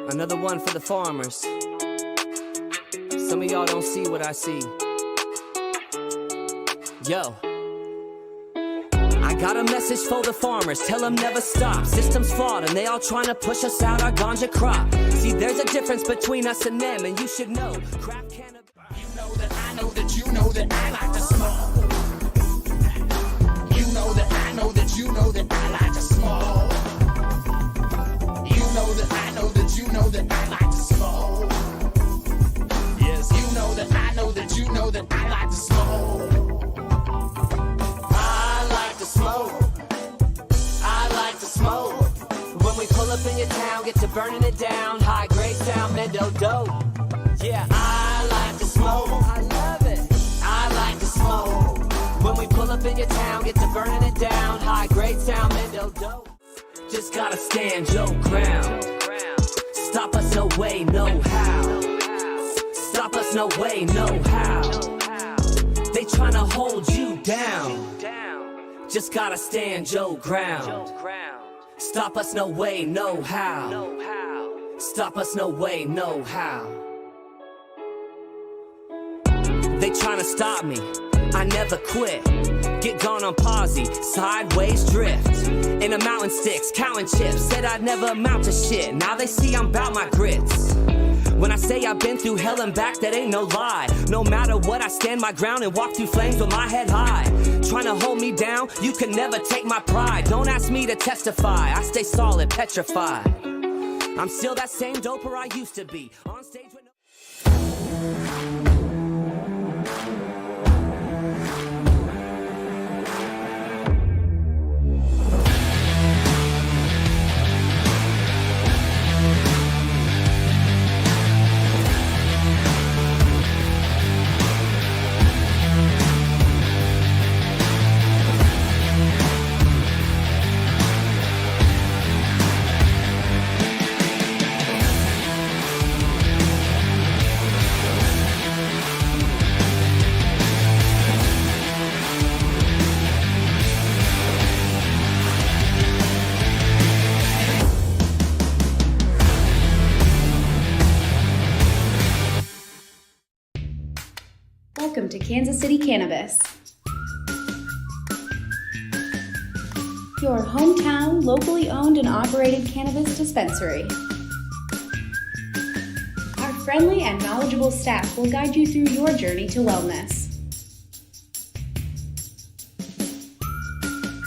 Another one for the farmers. Some of y'all don't see what I see. Yo, I got a message for the farmers. Tell them never stop. System's flawed and they all trying to push us out our ganja crop. See, there's a difference between us and them, and you should know. Craft cannabis. You know that I know that you know that I like to smoke. You know that I know that you know that I like to smoke. You know that I know that you know that I like to smoke. Yes, you know that I know that you know that I like to smoke. I like to smoke. I like to smoke. When we pull up in your town, get to burning it down. High grade sound, mendo dope. Yeah, I like to smoke. I love it. I like to smoke. When we pull up in your town, get to burning it down. High grade sound, mendo dope. Just gotta stand your ground. Stop us, no way, no how. Stop us, no way, no how. They tryna hold you down. Just gotta stand your ground. Stop us, no way, no how. Stop us, no way, no how. They tryna stop me, I never quit. Get gone on posy, sideways drift. In a mountain sticks, counting chips. Said I'd never amount to shit. Now they see I'm bout my grits. When I say I've been through hell and back, that ain't no lie. No matter what, I stand my ground and walk through flames with my head high. Trying to hold me down, you can never take my pride. Don't ask me to testify, I stay solid, petrified. I'm still that same doper I used to be. On stage with no... Welcome to Kansas City Cannabis, your hometown, locally owned and operated cannabis dispensary. Our friendly and knowledgeable staff will guide you through your journey to wellness.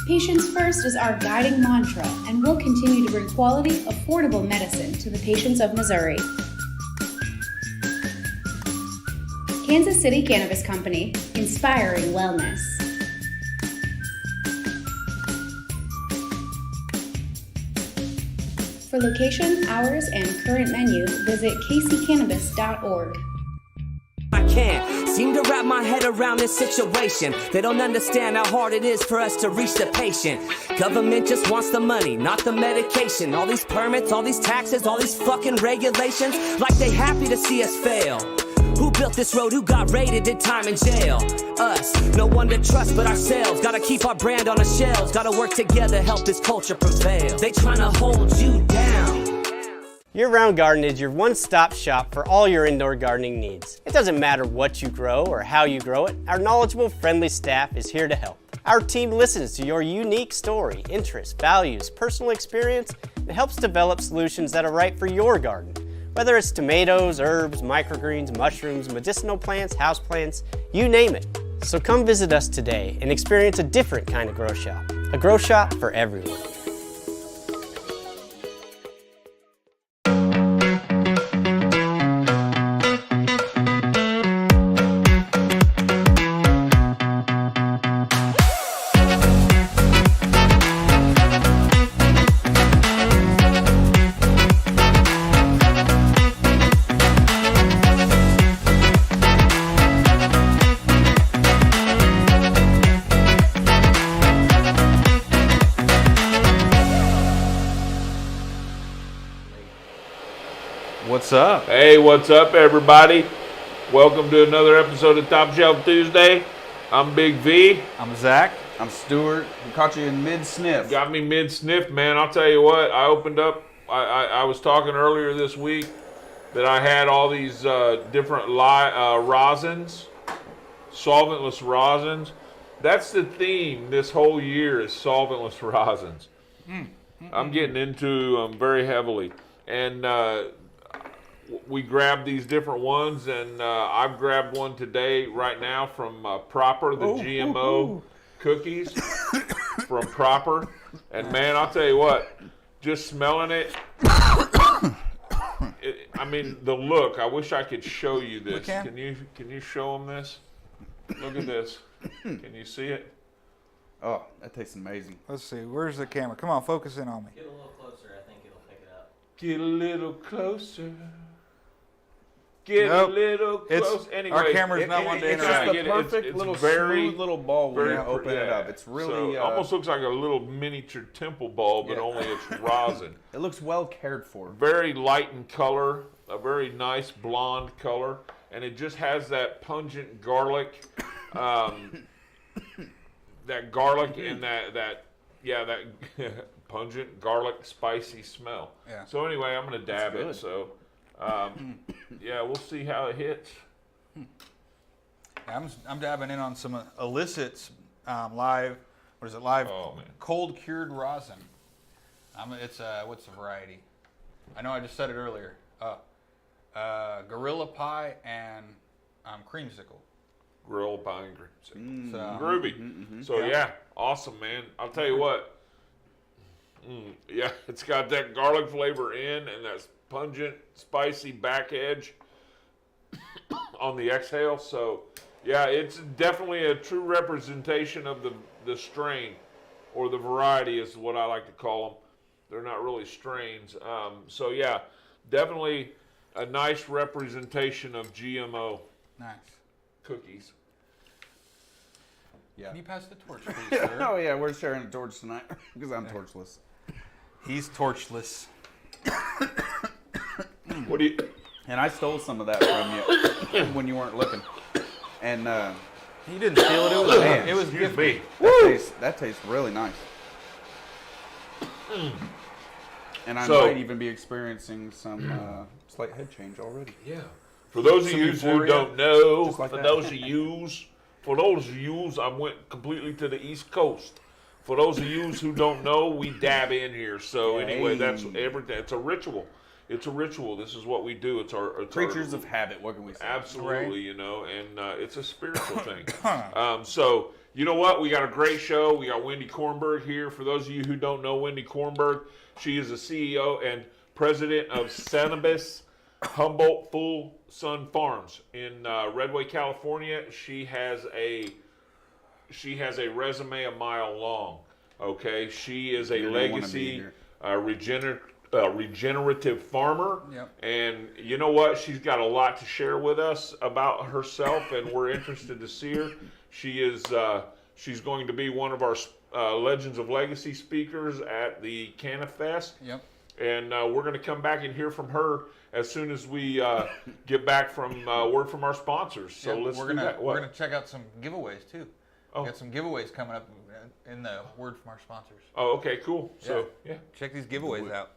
Patients first is our guiding mantra, and we'll continue to bring quality, affordable medicine to the patients of Missouri. Kansas City Cannabis Company, inspiring wellness. For location, hours, and current menu, visit kccannabis.org. I can't seem to wrap my head around this situation. They don't understand how hard it is for us to reach the patient. Government just wants the money, not the medication. All these permits, all these taxes, all these fucking regulations, like they happy to see us fail. Who built this road? Who got raided? Did time in jail? Us. No one to trust but ourselves. Gotta keep our brand on the shelves. Gotta work together, help this culture prevail. They tryna hold you down. Year-round Garden is your one-stop shop for all your indoor gardening needs. It doesn't matter what you grow or how you grow it. Our knowledgeable, friendly staff is here to help. Our team listens to your unique story, interests, values, personal experience, and helps develop solutions that are right for your garden. Whether it's tomatoes, herbs, microgreens, mushrooms, medicinal plants, houseplants, you name it. So come visit us today and experience a different kind of grow shop. A grow shop for everyone. What's up? Hey, what's up, everybody? Welcome to another episode of Top Shelf Tuesday. I'm Big V. I'm Zach. I'm Stuart. We caught you in mid-sniff. Got me mid-sniff, man. I'll tell you what, I opened up, I was talking earlier this week that I had all these different rosins, solventless rosins. That's the theme this whole year is solventless rosins. I'm getting into them very heavily. And we grabbed these different ones, and I've grabbed one today right now from Proper, the GMO cookies from Proper. And man, I'll tell you what, just smelling it, I mean, the look, I wish I could show you this. Can you show them this? Look at this. Can you see it? Oh, that tastes amazing. Let's see. Where's the camera? Come on, focus in on me. Get a little closer, I think it'll pick it up. Get a little closer. Get Nope. a little closer. Anyway, our camera's not one to It's interact. just the perfect little smooth little ball when you open it up. It's really... it almost looks like a little miniature temple ball, but only it's rosin. It looks well cared for. Very light in color, a very nice blonde color, and it just has that pungent garlic, that garlic and that pungent garlic spicy smell. Yeah. So anyway, I'm gonna dab it. So yeah, we'll see how it hits. I'm dabbing in on some illicits live. What is it? Live cold cured rosin. It's what's the variety? I know I just said it earlier. Gorilla Pie and creamsicle. Grill pine cream. So, Groovy. So yeah, awesome, man. I'll tell you what. Yeah, it's got that garlic flavor in and that pungent, spicy back edge on the exhale. So yeah, it's definitely a true representation of the strain, or the variety is what I like to call them. They're not really strains. So yeah, definitely a nice representation of GMO. Nice. Cookies. Yeah. Can you pass the torch, please, sir? Oh yeah, we're sharing a torch tonight because I'm torchless. He's torchless. What do you? And I stole some of that from you when you weren't looking. And He didn't steal it. It was Excuse me. that tastes really nice. And I So- might even be experiencing some slight head change already. Yeah. For those of Some you who euphoria, don't know, just like for that. those of you, I went completely to the East Coast. For those of you who don't know, we dab in here. So anyway, that's everything. It's a ritual. It's a ritual. This is what we do. It's Creatures of habit. What can we say? Absolutely, you know, and it's a spiritual thing. So, you know what? We got a great show. We got Wendy Kornberg here. For those of you who don't know Wendy Kornberg, she is the CEO and president of Sunnabis Humboldt Full Sun Farms in Redway, California. She has a resume a mile long. Okay, she is a legacy regenerative farmer. Yep. And you know what? She's got a lot to share with us about herself, and we're interested to see her. She is she's going to be one of our Legends of Legacy speakers at the CannaFest. Yep. And we're going to come back and hear from her as soon as we get back from word from our sponsors. So let's do that. We're gonna check out some giveaways too. We got some giveaways coming up in the word from our sponsors. Oh, okay, cool. So yeah. Check these giveaways out.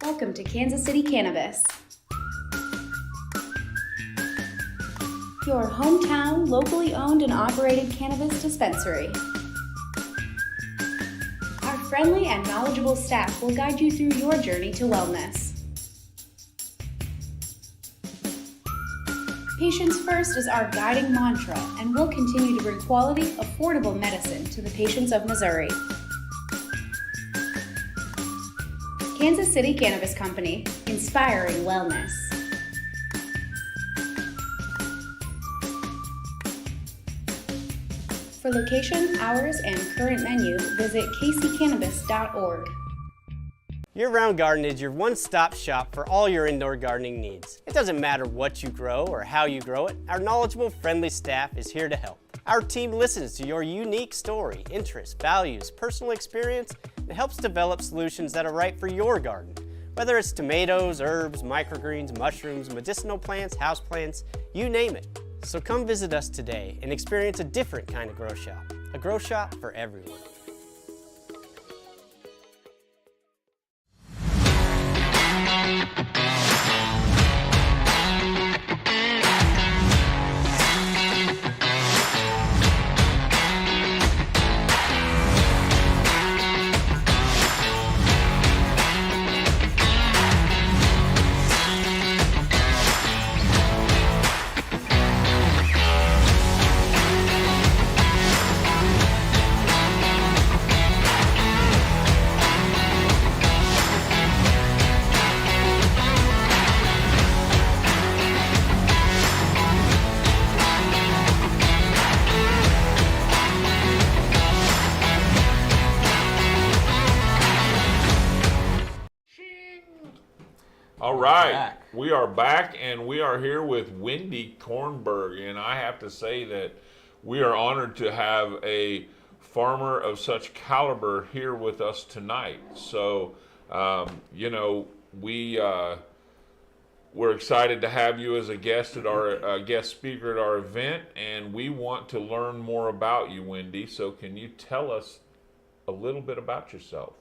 Welcome to Kansas City Cannabis, your hometown, locally owned and operated cannabis dispensary. Our friendly and knowledgeable staff will guide you through your journey to wellness. Patients First is our guiding mantra, and we'll continue to bring quality, affordable medicine to the patients of Missouri. Kansas City Cannabis Company, inspiring wellness. For location, hours, and current menu, visit kccannabis.org. Year-round Garden is your one-stop shop for all your indoor gardening needs. It doesn't matter what you grow or how you grow it, our knowledgeable, friendly staff is here to help. Our team listens to your unique story, interests, values, personal experience, and helps develop solutions that are right for your garden. Whether it's tomatoes, herbs, microgreens, mushrooms, medicinal plants, houseplants, you name it. So come visit us today and experience a different kind of grow shop. A grow shop for everyone. All right, we are back, and we are here with Wendy Kornberg, and I have to say that we are honored to have a farmer of such caliber here with us tonight. So, you know, we're excited to have you as a guest at our guest speaker at our event, and we want to learn more about you, Wendy. So, can you tell us a little bit about yourself?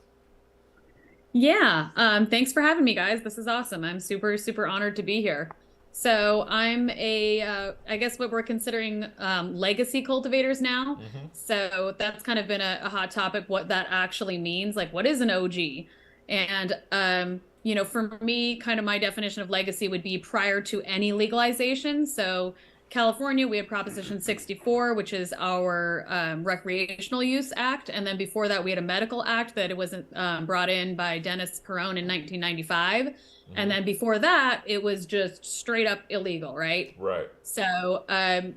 Yeah, thanks for having me, guys. This is awesome. I'm super, super honored to be here. So I'm I guess what we're considering legacy cultivators now. Mm-hmm. So that's kind of been a hot topic, what that actually means. Like, what is an OG? And, you know, for me, kind of my definition of legacy would be prior to any legalization. So California, we had Proposition 64, which is our recreational use act. And then before that, we had a medical act that it wasn't brought in by Dennis Peron in 1995. Mm-hmm. And then before that, it was just straight up illegal, right? Right. So,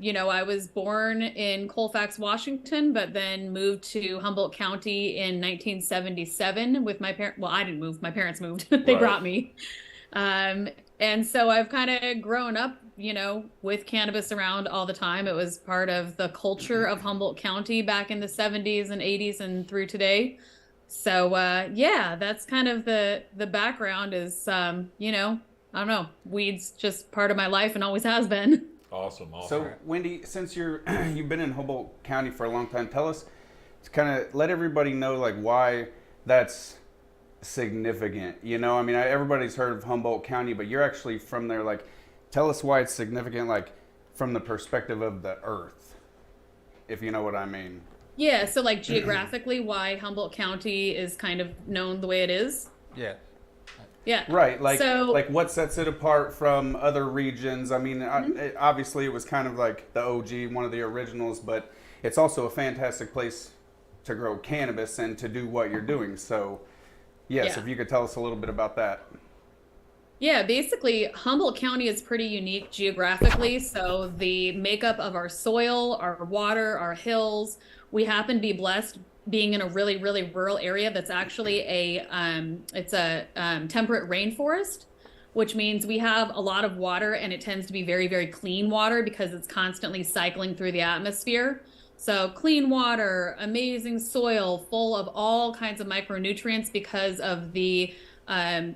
you know, I was born in Colfax, Washington, but then moved to Humboldt County in 1977 with my parents. Well, I didn't move. My parents moved. They Right. brought me. And so I've kind of grown up, you know, with cannabis around all the time. It was part of the culture of Humboldt County back in the 70s and 80s and through today. So, yeah, that's kind of the background is, you know, I don't know, weed's just part of my life and always has been. Awesome. So, Wendy, since you've been in Humboldt County for a long time, tell us, kind of let everybody know, like, why that's significant. You know, I mean, everybody's heard of Humboldt County, but you're actually from there. Like, tell us why it's significant, like, from the perspective of the earth, if you know what I mean. Yeah, so like geographically, why Humboldt County is kind of known the way it is. Yeah. Yeah. Right. Like, so, like what sets it apart from other regions? I mean, Mm-hmm. obviously it was kind of like the OG, one of the originals, but it's also a fantastic place to grow cannabis and to do what you're doing. So, yes, Yeah. if you could tell us a little bit about that. Yeah, basically, Humboldt County is pretty unique geographically. So the makeup of our soil, our water, our hills, we happen to be blessed being in a really, really rural area that's actually it's a temperate rainforest, which means we have a lot of water, and it tends to be very, very clean water because it's constantly cycling through the atmosphere. So clean water, amazing soil, full of all kinds of micronutrients because of the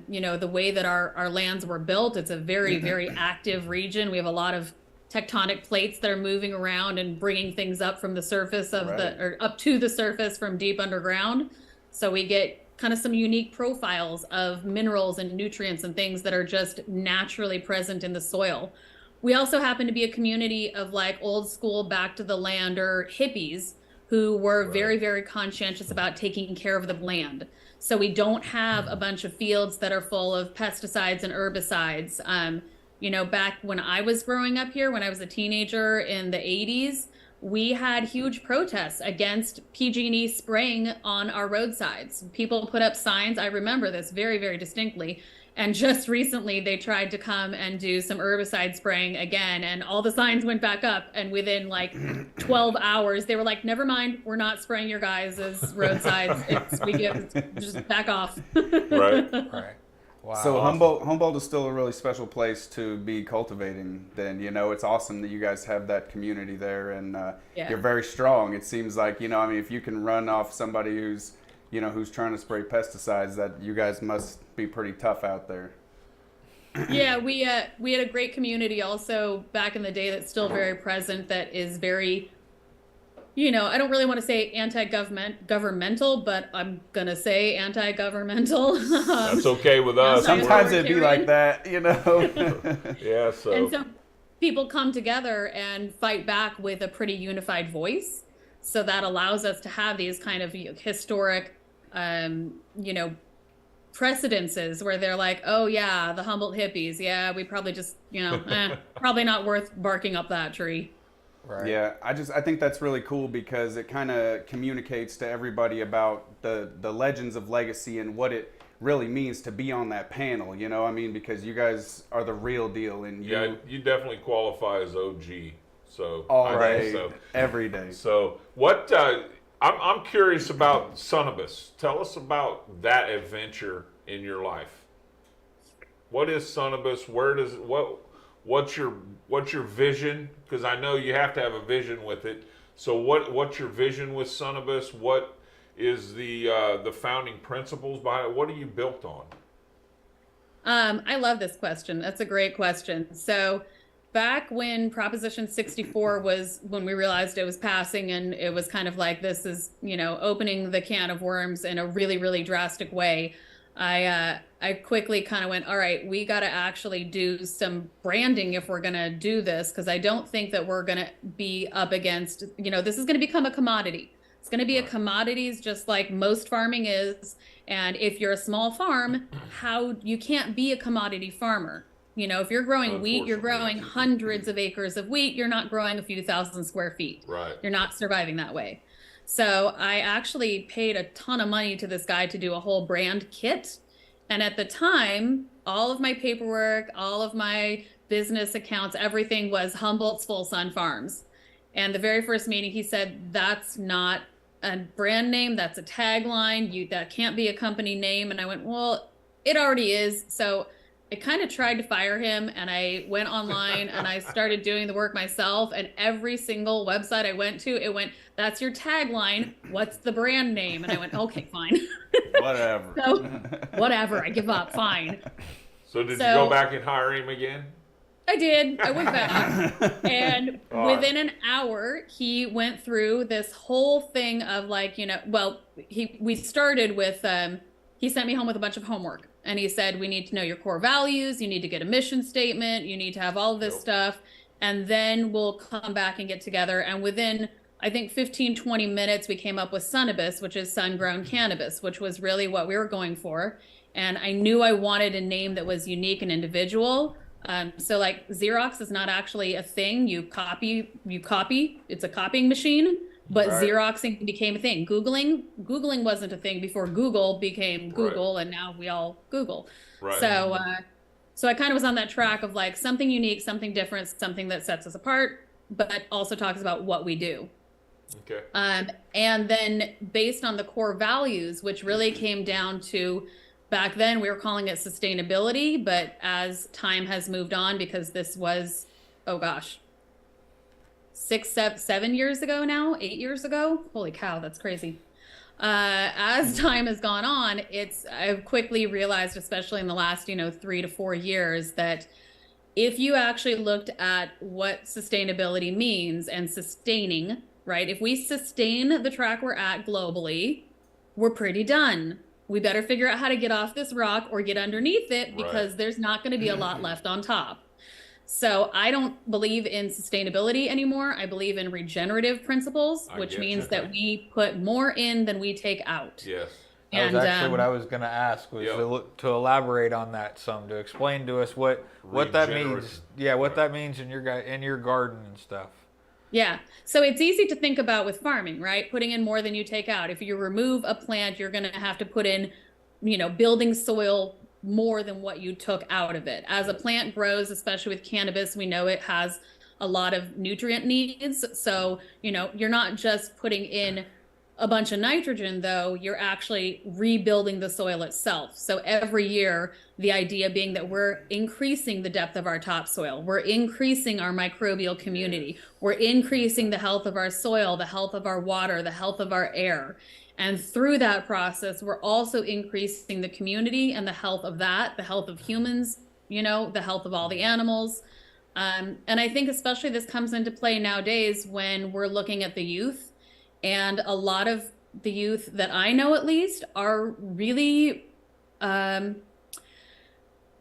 you know, the way that our lands were built. It's a very, very active region. We have a lot of tectonic plates that are moving around and bringing things up from the surface of or up to the surface from deep underground. So we get kind of some unique profiles of minerals and nutrients and things that are just naturally present in the soil. We also happen to be a community of like old school back to the lander hippies who were very, very conscientious about taking care of the land. So we don't have a bunch of fields that are full of pesticides and herbicides. You know, back when I was growing up here, when I was a teenager in the 80s, we had huge protests against PG&E spraying on our roadsides. People put up signs. I remember this very, very distinctly. And just recently, they tried to come and do some herbicide spraying again, and all the signs went back up. And within like 12 hours, they were like, "Never mind, we're not spraying your guys' roadsides. Just back off." Right. Wow. So Humboldt is still a really special place to be cultivating. Then, you know, it's awesome that you guys have that community there, and you're very strong. It seems like, you know, I mean, if you can run off somebody who's, you know, who's trying to spray pesticides, that you guys must be pretty tough out there. Yeah, we had a great community also back in the day that's still very present, that is very, you know, I don't really want to say governmental, but I'm going to say anti-governmental. That's okay with us. Sometimes it'd be like that, you know. Yeah, so. And so people come together and fight back with a pretty unified voice. So that allows us to have these kind of historic, you know, precedences where they're like, oh yeah, the Humboldt hippies. Yeah, we probably just, you know, probably not worth barking up that tree. Right. Yeah, I think that's really cool because it kind of communicates to everybody about the legends of legacy and what it really means to be on that panel, you know. I mean, because you guys are the real deal, and you definitely qualify as OG. So all right, so every day. So what I'm curious about Sunnabis. Tell us about that adventure in your life. What is Sunnabis? What's your vision? Because I know you have to have a vision with it. So what's your vision with Sunnabis? What is the founding principles behind it? What are you built on? I love this question. That's a great question. So back when Proposition 64 was, when we realized it was passing, and it was kind of like, this is, you know, opening the can of worms in a really, really drastic way. I quickly kind of went, all right, we got to actually do some branding if we're going to do this, because I don't think that we're going to be up against, you know, this is going to become a commodity. It's going to be a commodities, just like most farming is. And if you're a small farm, you can't be a commodity farmer. You know, if you're growing wheat, you're growing hundreds of acres of wheat. You're not growing a few thousand square feet. Right. You're not surviving that way. So I actually paid a ton of money to this guy to do a whole brand kit. And at the time, all of my paperwork, all of my business accounts, everything was Humboldt's Full Sun Farms. And the very first meeting, he said, that's not a brand name, that's a tagline. That can't be a company name. And I went, well, it already is. So I kind of tried to fire him, and I went online and I started doing the work myself. And every single website I went to, it went, that's your tagline. What's the brand name? And I went, okay, fine. Whatever. So, whatever. I give up. Fine. So did you go back and hire him again? I did. I went back. And within an hour, he went through this whole thing of like, you know, well, we started with, he sent me home with a bunch of homework. And he said, we need to know your core values. You need to get a mission statement. You need to have all of this stuff. And then we'll come back and get together. And within, I think, 15, 20 minutes, we came up with Sunnabis, which is sun-grown cannabis, which was really what we were going for. And I knew I wanted a name that was unique and individual. So like Xerox is not actually a thing. You copy. It's a copying machine. But Xeroxing became a thing. Googling wasn't a thing before Google became Google, and now we all Google. Right. So I kind of was on that track of like something unique, something different, something that sets us apart, but also talks about what we do. Okay. And then based on the core values, which really came down to, back then we were calling it sustainability, but as time has moved on, because this was, oh gosh, 7 years ago now, 8 years ago. Holy cow, that's crazy. As time has gone on, I've quickly realized, especially in the last, 3 to 4 years, that if you actually looked at what sustainability means and sustaining, right? If we sustain the track we're at globally, we're pretty done. We better figure out how to get off this rock or get underneath it, because there's not going to be a lot left on top. So I don't believe in sustainability anymore. I believe in regenerative principles, which means that we put more in than we take out. Yes. That was actually what I was going to ask, was to elaborate on that some, to explain to us what that means. Yeah, what that means in your garden and stuff. Yeah. So it's easy to think about with farming, right? Putting in more than you take out. If you remove a plant, you're going to have to put in, building soil more than what you took out of it. As a plant grows, especially with cannabis, we know it has a lot of nutrient needs. So, you're not just putting in a bunch of nitrogen, though, you're actually rebuilding the soil itself. So every year, the idea being that we're increasing the depth of our topsoil, we're increasing our microbial community, we're increasing the health of our soil, the health of our water, the health of our air. And through that process, we're also increasing the community and the health of that, the health of humans, the health of all the animals. And I think especially this comes into play nowadays when we're looking at the youth. And a lot of the youth that I know, at least, are really kind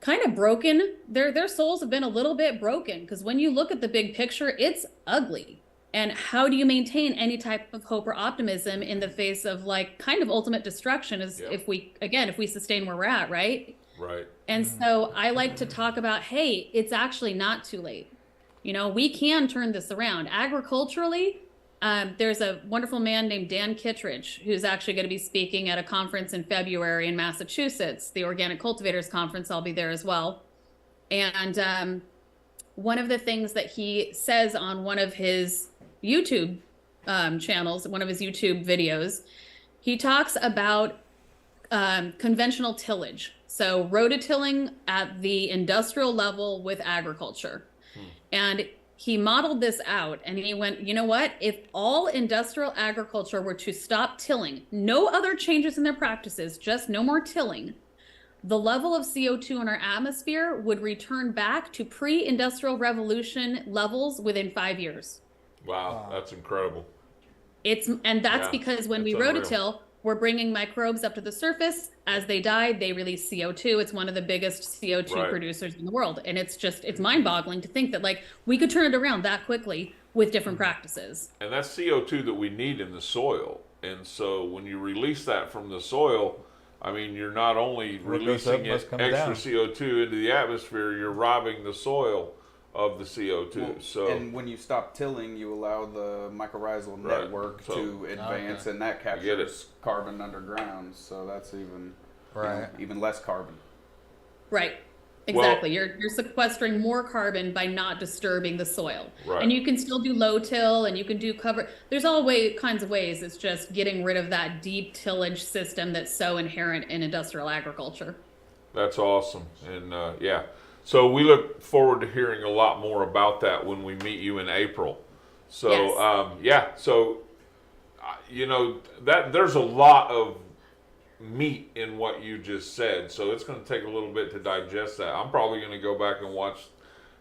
of broken. Their souls have been a little bit broken, because when you look at the big picture, it's ugly. And how do you maintain any type of hope or optimism in the face of kind of ultimate destruction if we sustain where we're at, right? Right. And so I like to talk about, hey, it's actually not too late. We can turn this around. Agriculturally, there's a wonderful man named Dan Kittredge, who's actually going to be speaking at a conference in February in Massachusetts, the Organic Cultivators Conference. I'll be there as well. And one of the things that he says on one of his YouTube channels, one of his YouTube videos, he talks about conventional tillage. So rototilling at the industrial level with agriculture. And he modeled this out, and he went, you know what? If all industrial agriculture were to stop tilling, no other changes in their practices, just no more tilling, the level of CO2 in our atmosphere would return back to pre-industrial revolution levels within 5 years. Wow, that's incredible. That's because when we rototill, we're bringing microbes up to the surface. As they die, they release CO2. It's one of the biggest CO2 producers in the world. And it's mind-boggling to think that we could turn it around that quickly with different practices. And that's CO2 that we need in the soil. And so when you release that from the soil, I mean, you're not only releasing extra CO2 into the atmosphere, you're robbing the soil of the CO2. And when you stop tilling, you allow the mycorrhizal network to advance, and that captures carbon underground. So that's even less carbon. Right. Exactly. Well, you're sequestering more carbon by not disturbing the soil. Right. And you can still do low till, and you can do cover. There's all kinds of ways. It's just getting rid of that deep tillage system that's so inherent in industrial agriculture. That's awesome. And so we look forward to hearing a lot more about that when we meet you in April. So that there's a lot of meat in what you just said, so it's going to take a little bit to digest that. I'm probably going to go back and watch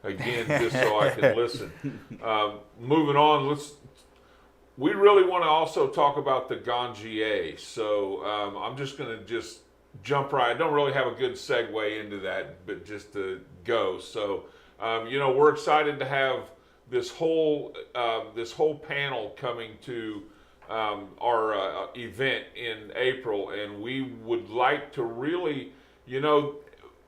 again just so I can listen. Moving on, we really want to also talk about the Ganjier. So I'm just going to jump right. I don't really have a good segue into that, but just to go. So we're excited to have this whole panel coming to our event in April, and we would like to really,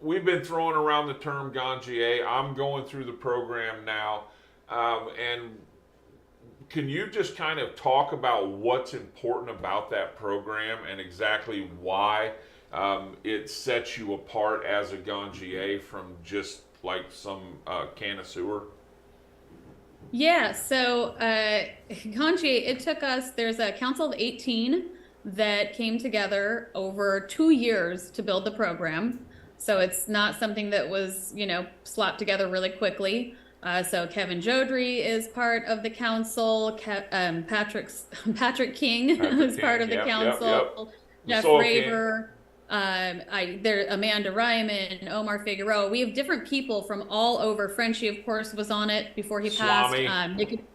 we've been throwing around the term Ganjier. I'm going through the program now, and can you just kind of talk about what's important about that program and exactly why it sets you apart as a Ganjier from just like some connoisseur? Yeah, so Ganjier, it took us, there's a council of 18 that came together over 2 years to build the program. So it's not something that was, slapped together really quickly. So Kevin Jodry is part of the council, Patrick King is part of the council, Jeff Raver. Amanda Ryman, Omar Figueroa. We have different people from all over. Frenchie, of course, was on it before he passed.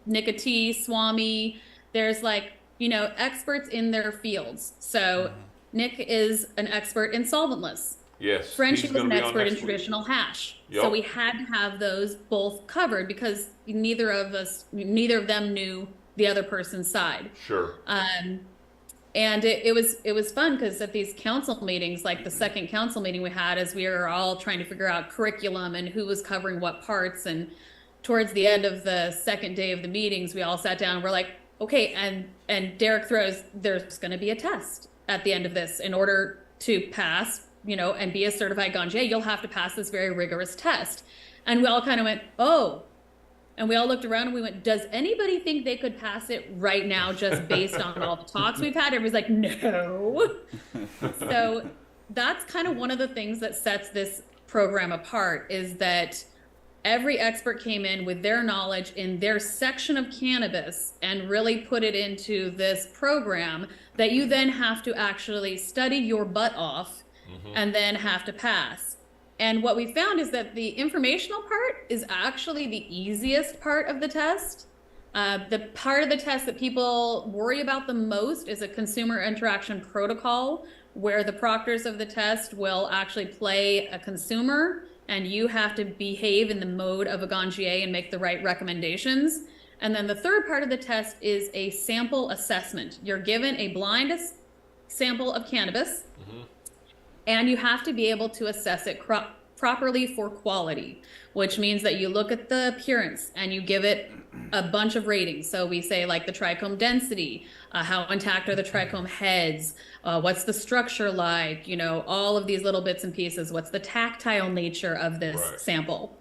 Nicotee, Swami. There's experts in their fields. So Nick is an expert in solventless. Yes. Frenchie he's was an gonna be on expert in next week. traditional hash. Yep. So we had to have those both covered because neither of them knew the other person's side. Sure. And it was fun because at these council meetings, like the second council meeting we had, as we were all trying to figure out curriculum and who was covering what parts, and towards the end of the second day of the meetings, we all sat down and we're like, okay, and Derek throws, there's going to be a test at the end of this. In order to pass, and be a certified Ganjier, you'll have to pass this very rigorous test. And we all kind of went, oh. And we all looked around and we went, does anybody think they could pass it right now just based on all the talks we've had? Everybody's like, no. So that's kind of one of the things that sets this program apart, is that every expert came in with their knowledge in their section of cannabis and really put it into this program that you then have to actually study your butt off and then have to pass. And what we found is that the informational part is actually the easiest part of the test. The part of the test that people worry about the most is a consumer interaction protocol, where the proctors of the test will actually play a consumer and you have to behave in the mode of a Ganjier and make the right recommendations. And then the third part of the test is a sample assessment. You're given a blind sample of cannabis, and you have to be able to assess it properly for quality, which means that you look at the appearance and you give it a bunch of ratings. So we say like the trichome density, how intact are the trichome heads, what's the structure like, all of these little bits and pieces, what's the tactile nature of this sample.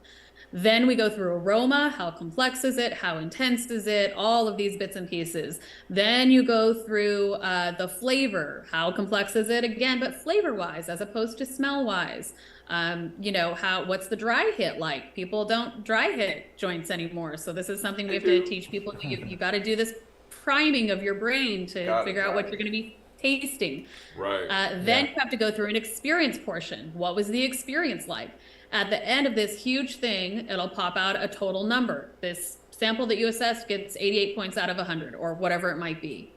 Then we go through aroma, how complex is it, how intense is it, all of these bits and pieces. Then you go through the flavor, how complex is it, again, but flavor-wise as opposed to smell-wise. What's the dry hit like? People don't dry hit joints anymore, so this is something we have to teach people. You got to do this priming of your brain to figure out what you're going to be tasting. Right. Then you have to go through an experience portion. What was the experience like? At the end of this huge thing, it'll pop out a total number. This sample that you assessed gets 88 points out of 100, or whatever it might be.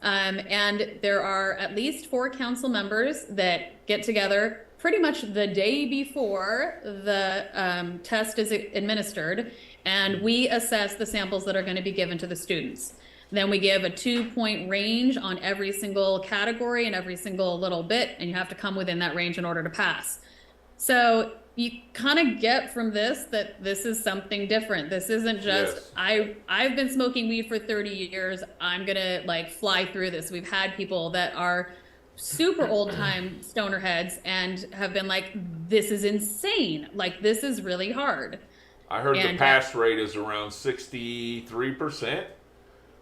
And there are at least 4 council members that get together pretty much the day before the test is administered, and we assess the samples that are going to be given to the students. Then we give a 2-point range on every single category and every single little bit, and you have to come within that range in order to pass. So you kind of get from this that this is something different. This isn't just, I've been smoking weed for 30 years. I'm going to fly through this. We've had people that are super old time stoner heads and have been like, this is insane. This is really hard. I heard the pass rate is around 63%.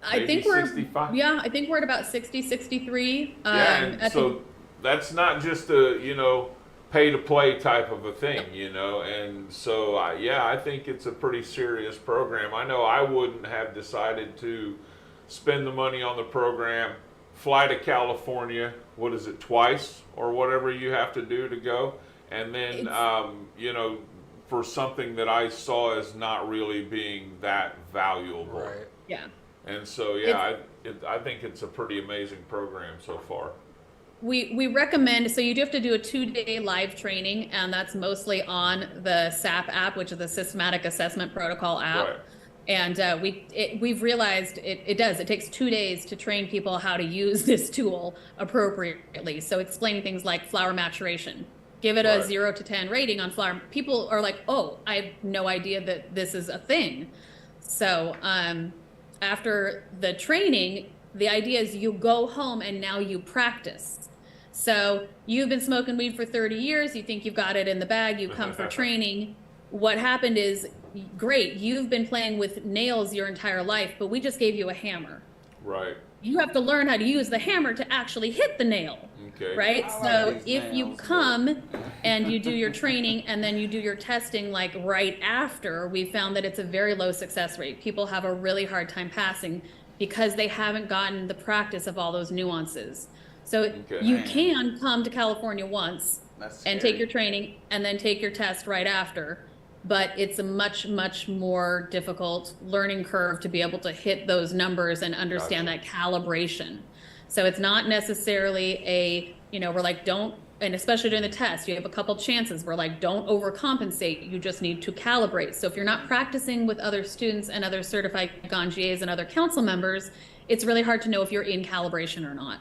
I think we're 65. Yeah, I think we're at about 60, 63. And so that's not just a, pay to play type of a thing, and so I think it's a pretty serious program. I know I wouldn't have decided to spend the money on the program, fly to California, what is it, twice or whatever you have to do to go, and then for something that I saw as not really being that valuable. Right. Yeah. And so I think it's a pretty amazing program so far. We recommend, so you do have to do a 2-day live training, and that's mostly on the SAP app, which is the Systematic Assessment Protocol app. Right. And we've realized it takes 2 days to train people how to use this tool appropriately. So explaining things like flower maturation, give it a 0 to 10 rating on flower. People are like, oh, I have no idea that this is a thing. So after the training, the idea is you go home and now you practice. So you've been smoking weed for 30 years. You think you've got it in the bag. You come for training. What happened is, great, you've been playing with nails your entire life, but we just gave you a hammer. Right. You have to learn how to use the hammer to actually hit the nail. Okay. Right? So if you come and you do your training and then you do your testing right after, we found that it's a very low success rate. People have a really hard time passing because they haven't gotten the practice of all those nuances. So you can come to California once and take your training and then take your test right after, but it's a much, much more difficult learning curve to be able to hit those numbers and understand that calibration. So it's not necessarily we're like, don't and especially during the test, you have a couple chances where like, don't overcompensate, you just need to calibrate. So if you're not practicing with other students and other certified Ganjiers and other council members, it's really hard to know if you're in calibration or not.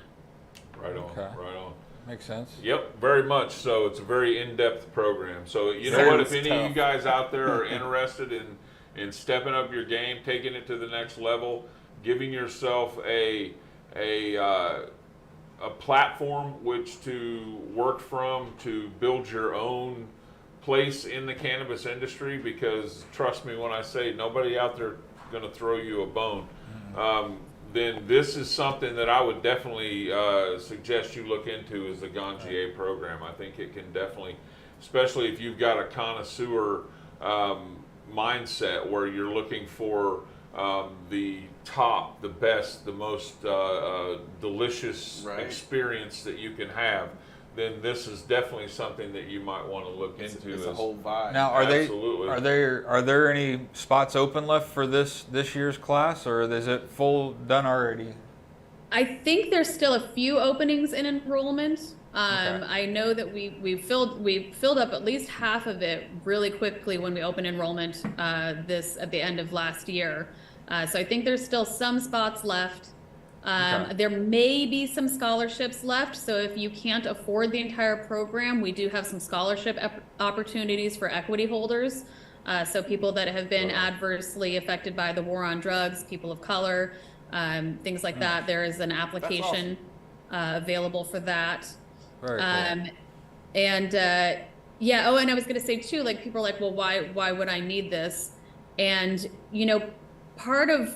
Right on, Okay. right on. Makes sense. Yep, very much so. It's a very in-depth program. So you know Very what, if any tough. of you guys out there are interested in stepping up your game, taking it to the next level, giving yourself a platform which to work from to build your own place in the cannabis industry, because trust me when I say nobody out there going to throw you a bone, then this is something that I would definitely suggest you look into, is the Ganjier program. I think it can definitely, especially if you've got a connoisseur mindset where you're looking for the top, the best, the most delicious experience that you can have, then this is definitely something that you might want to look into. It's a whole vibe. Now, Absolutely. are there any spots open left for this year's class, or is it full done already? I think there's still a few openings in enrollment. Okay. I know that we filled up at least half of it really quickly when we opened enrollment this at the end of last year. So I think there's still some spots left. Okay. There may be some scholarships left. So if you can't afford the entire program, we do have some scholarship opportunities for equity holders. So people that have been adversely affected by the war on drugs, people of color, things like that. There is an application available for that. Very cool. And yeah, oh, and I was going to say too, like people are like, well, why would I need this? And you know, part of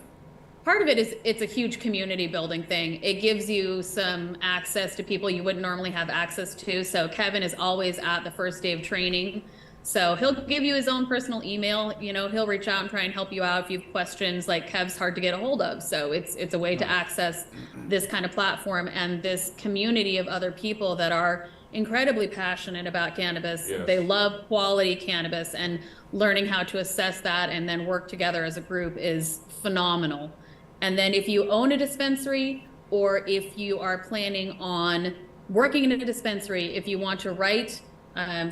it is it's a huge community building thing. It gives you some access to people you wouldn't normally have access to. So Kevin is always at the first day of training. So he'll give you his own personal email. You know, he'll reach out and try and help you out if you have questions. Like Kev's hard to get a hold of. So it's a way to access this kind of platform and this community of other people that are incredibly passionate about cannabis. Yes. They love quality cannabis, and learning how to assess that and then work together as a group is phenomenal. And then if you own a dispensary, or if you are planning on working in a dispensary, if you want to write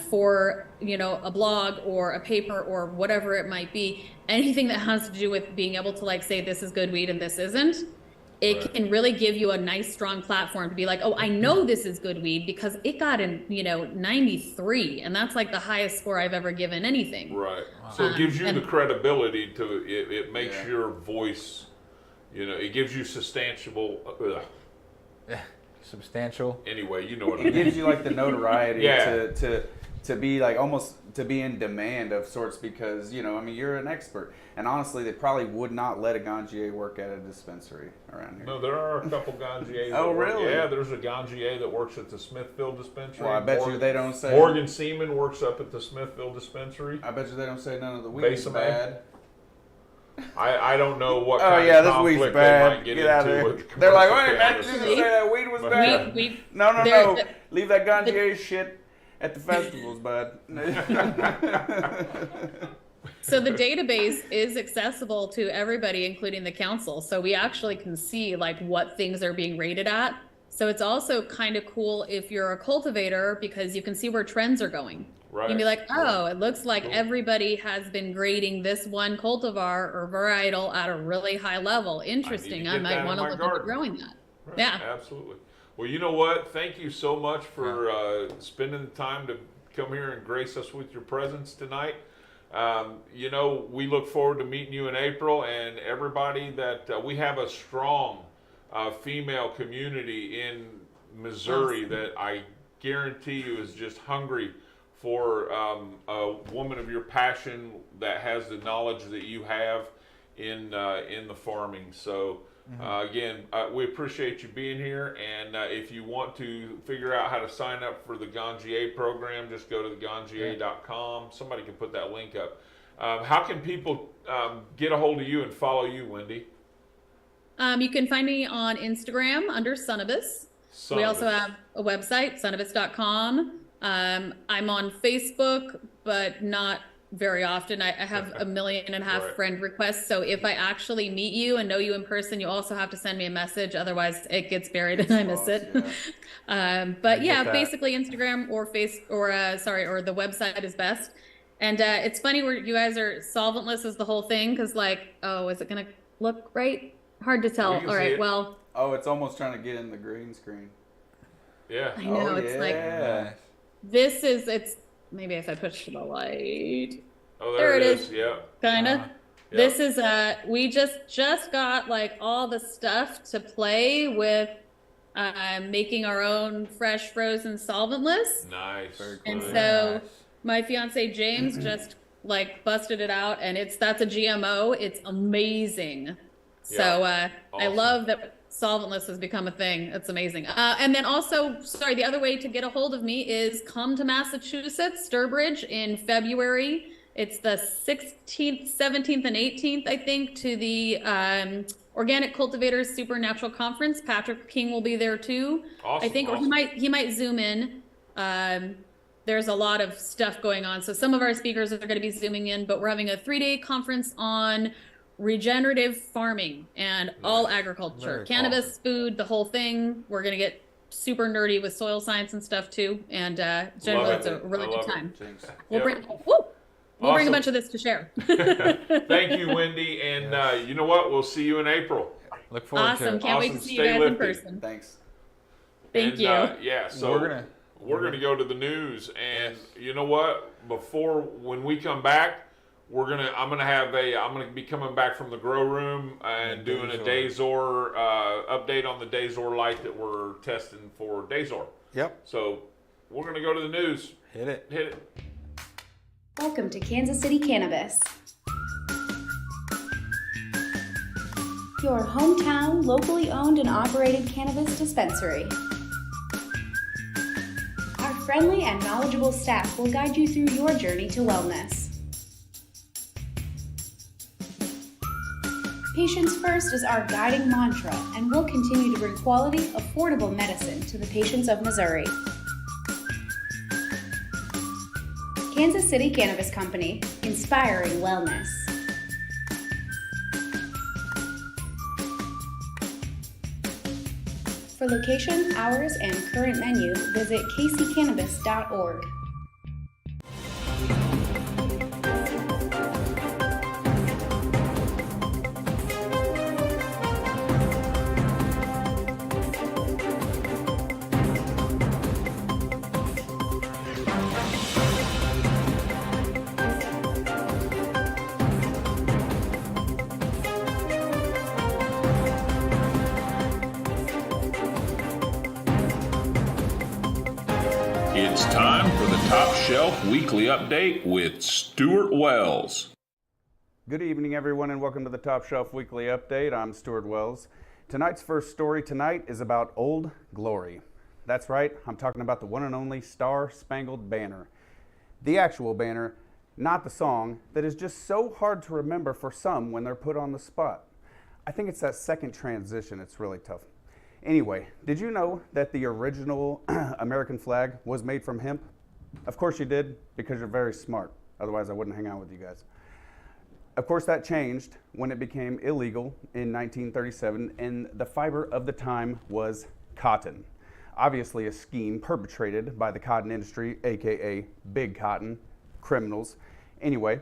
for, you know, a blog or a paper or whatever it might be, anything that has to do with being able to like say this is good weed and this isn't, it can really give you a nice strong platform to be like, oh, I know this is good weed because it got in, you know, 93, and that's like the highest score I've ever given anything. Right. So it gives you and- the credibility to it makes your voice, you know, it gives you Substantial. anyway, you know what I It mean. gives you like the notoriety Yeah. to be like almost to be in demand of sorts, because you know, I mean, you're an expert, and honestly they probably would not let a Ganjier work at a dispensary around here. No, there are a couple Ganjiers. Oh, that work- really? Yeah, there's a Ganjier that works at the Smithville dispensary. Well, I bet you they don't say. Morgan Seaman works up at the Smithville dispensary. I bet you they don't say none of the weed's Besame. bad. I don't know what Oh kind yeah, of this conflict weed's they bad. might get out of into there. with They're like, commercial wait, man, cannabis. did you say that weed was bad? We No, there- leave that Ganjier shit at the festivals, bud. So the database is accessible to everybody, including the council. So we actually can see like what things are being rated at. So it's also kind of cool if you're a cultivator, because you can see where trends are going. Right. You can be like, oh, it looks like everybody has been grading this one cultivar or varietal at a really high level. Interesting. I get that might in want to my look into garden. growing that. Right, Yeah. absolutely. Well, you know what? Thank you so much for spending the time to come here and grace us with your presence tonight. You know, we look forward to meeting you in April, and everybody that we have a strong female community in Missouri that I guarantee you is just hungry for a woman of your passion that has the knowledge that you have in the farming. So again, we appreciate you being here, and if you want to figure out how to sign up for the Ganjier program, just go to theganjier.com. Somebody can put that link up. How can people get a hold of you and follow you, Wendy? You can find me on Instagram under Sunnabis. We also have a website, sunnabis.com. I'm on Facebook, but not very often. I have 1.5 million Right. friend requests. So if I actually meet you and know you in person, you also have to send me a message. Otherwise it gets buried and I miss it. But yeah, that. basically Instagram or or the website is best. And it's funny where you guys are solventless is the whole thing. Cause like, oh, is it going to look right? Hard to tell. can All see right. it. Well, Oh, it's almost trying to get in the green screen. Yeah. I know Oh, it's like, yeah. it's maybe if I push the light. Oh, There it is. Yeah. Kinda. Yeah. This is we just got like all the stuff to play with making our own fresh frozen solventless. Nice. And Nice. so my fiance James just like busted it out and that's a GMO. It's amazing. So I Awesome. love that solventless has become a thing. It's amazing. And then also, sorry, the other way to get a hold of me is come to Massachusetts, Sturbridge in February. It's the 16th, 17th, and 18th, I think, to the Organic Cultivators Supernatural Conference. Patrick King will be there too. Awesome, I think, or he might zoom in. There's a lot of stuff going on. So some of our speakers are going to be zooming in, but we're having a 3-day conference on regenerative farming and all agriculture, cannabis, food, the whole thing. We're going to get super nerdy with soil science and stuff too. And generally it's a really good time. We'll bring a Awesome. bunch of this to share. Thank you, Wendy. And you know what? We'll see you in April. Look forward Awesome. to it. Can't wait to Awesome. see Stay you guys in lifted. person. Thanks. Thank you. Yeah, so we're gonna go to the news, and you know what? When we come back, I'm gonna be coming back from the grow room and doing a Dazor update on the Dazor light that we're testing for Dazor. Yep. So we're gonna go to the news. Hit it. Hit it. Welcome to Kansas City Cannabis, your hometown, locally owned and operated cannabis dispensary. Our friendly and knowledgeable staff will guide you through your journey to wellness. Patients first is our guiding mantra, and we'll continue to bring quality, affordable medicine to the patients of Missouri. Kansas City Cannabis Company, inspiring wellness. For location, hours, and current menu, visit kccannabis.org. It's time for the Top Shelf Weekly Update with Stuart Wells. Good evening, everyone, and welcome to the Top Shelf Weekly Update. I'm Stuart Wells. Tonight's first story is about Old Glory. That's right, I'm talking about the one and only Star-Spangled Banner. The actual banner, not the song, that is just so hard to remember for some when they're put on the spot. I think it's that second transition, it's really tough. Anyway, did you know that the original American flag was made from hemp? Of course you did, because you're very smart. Otherwise I wouldn't hang out with you guys. Of course that changed when it became illegal in 1937, and the fiber of the time was cotton. Obviously a scheme perpetrated by the cotton industry, aka Big Cotton, criminals. Anyway,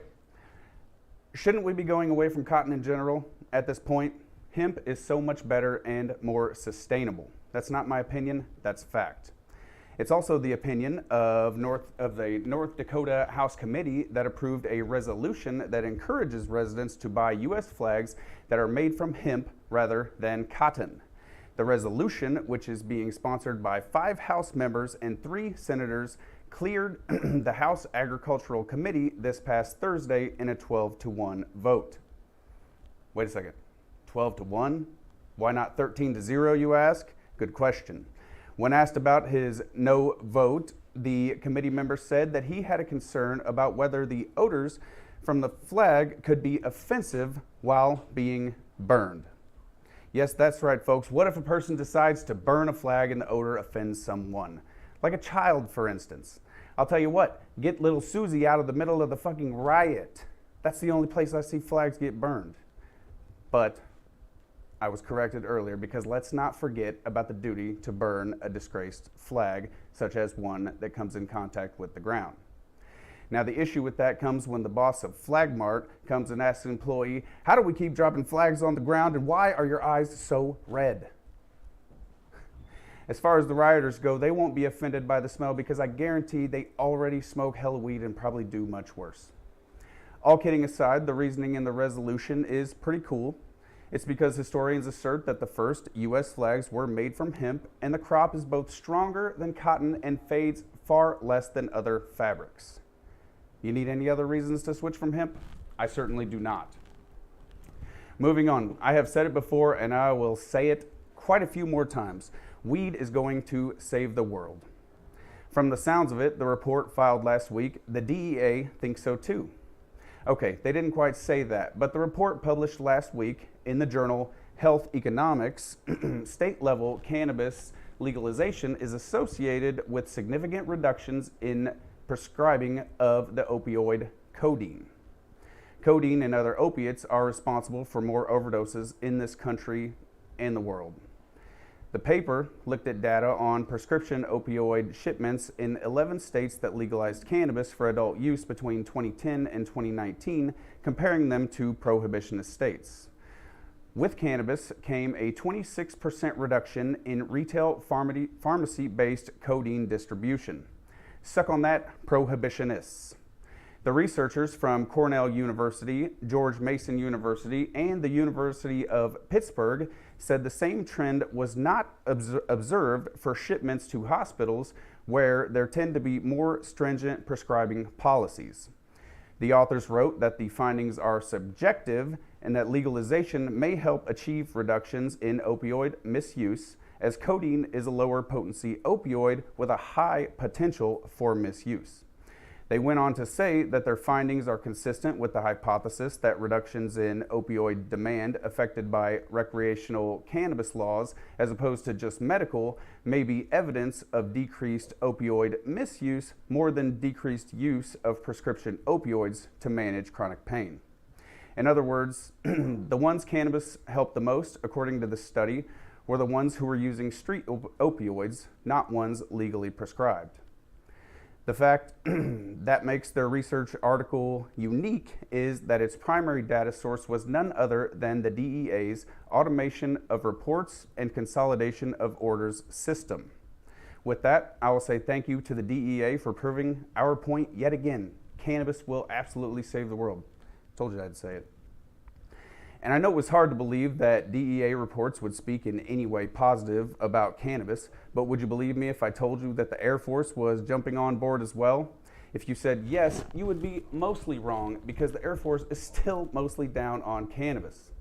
shouldn't we be going away from cotton in general at this point? Hemp is so much better and more sustainable. That's not my opinion, that's fact. It's also the opinion of the North Dakota House Committee that approved a resolution that encourages residents to buy U.S. flags that are made from hemp rather than cotton. The resolution, which is being sponsored by 5 House members and 3 senators, cleared the House Agricultural Committee this past Thursday in a 12-1 vote. Wait a second. 12-1? Why not 13-0, you ask? Good question. When asked about his no vote, the committee member said that he had a concern about whether the odors from the flag could be offensive while being burned. Yes, that's right, folks. What if a person decides to burn a flag and the odor offends someone? Like a child, for instance. I'll tell you what, get little Susie out of the middle of the fucking riot. That's the only place I see flags get burned. But I was corrected earlier, because let's not forget about the duty to burn a disgraced flag, such as one that comes in contact with the ground. Now, the issue with that comes when the boss of Flag Mart comes and asks an employee, how do we keep dropping flags on the ground, and why are your eyes so red? As far as the rioters go, they won't be offended by the smell, because I guarantee they already smoke hella weed and probably do much worse. All kidding aside, the reasoning in the resolution is pretty cool. It's because historians assert that the first U.S. flags were made from hemp, and the crop is both stronger than cotton and fades far less than other fabrics. You need any other reasons to switch from hemp? I certainly do not. Moving on, I have said it before and I will say it quite a few more times. Weed is going to save the world. From the sounds of it, the report filed last week, the DEA thinks so too. Okay, they didn't quite say that, but the report published last week in the journal Health Economics, state-level cannabis legalization is associated with significant reductions in prescribing of the opioid codeine. Codeine and other opiates are responsible for more overdoses in this country and the world. The paper looked at data on prescription opioid shipments in 11 states that legalized cannabis for adult use between 2010 and 2019, comparing them to prohibitionist states. With cannabis came a 26% reduction in retail pharmacy-based codeine distribution. Suck on that, prohibitionists. The researchers from Cornell University, George Mason University, and the University of Pittsburgh said the same trend was not observed for shipments to hospitals, where there tend to be more stringent prescribing policies. The authors wrote that the findings are subjective and that legalization may help achieve reductions in opioid misuse, as codeine is a lower potency opioid with a high potential for misuse. They went on to say that their findings are consistent with the hypothesis that reductions in opioid demand affected by recreational cannabis laws, as opposed to just medical, may be evidence of decreased opioid misuse more than decreased use of prescription opioids to manage chronic pain. In other words, the ones cannabis helped the most, according to the study, were the ones who were using street opioids, not ones legally prescribed. The fact that makes their research article unique is that its primary data source was none other than the DEA's automation of reports and consolidation of orders system. With that, I will say thank you to the DEA for proving our point yet again. Cannabis will absolutely save the world. Told you I'd say it. And I know it was hard to believe that DEA reports would speak in any way positive about cannabis, but would you believe me if I told you that the Air Force was jumping on board as well? If you said yes, you would be mostly wrong, because the Air Force is still mostly down on cannabis.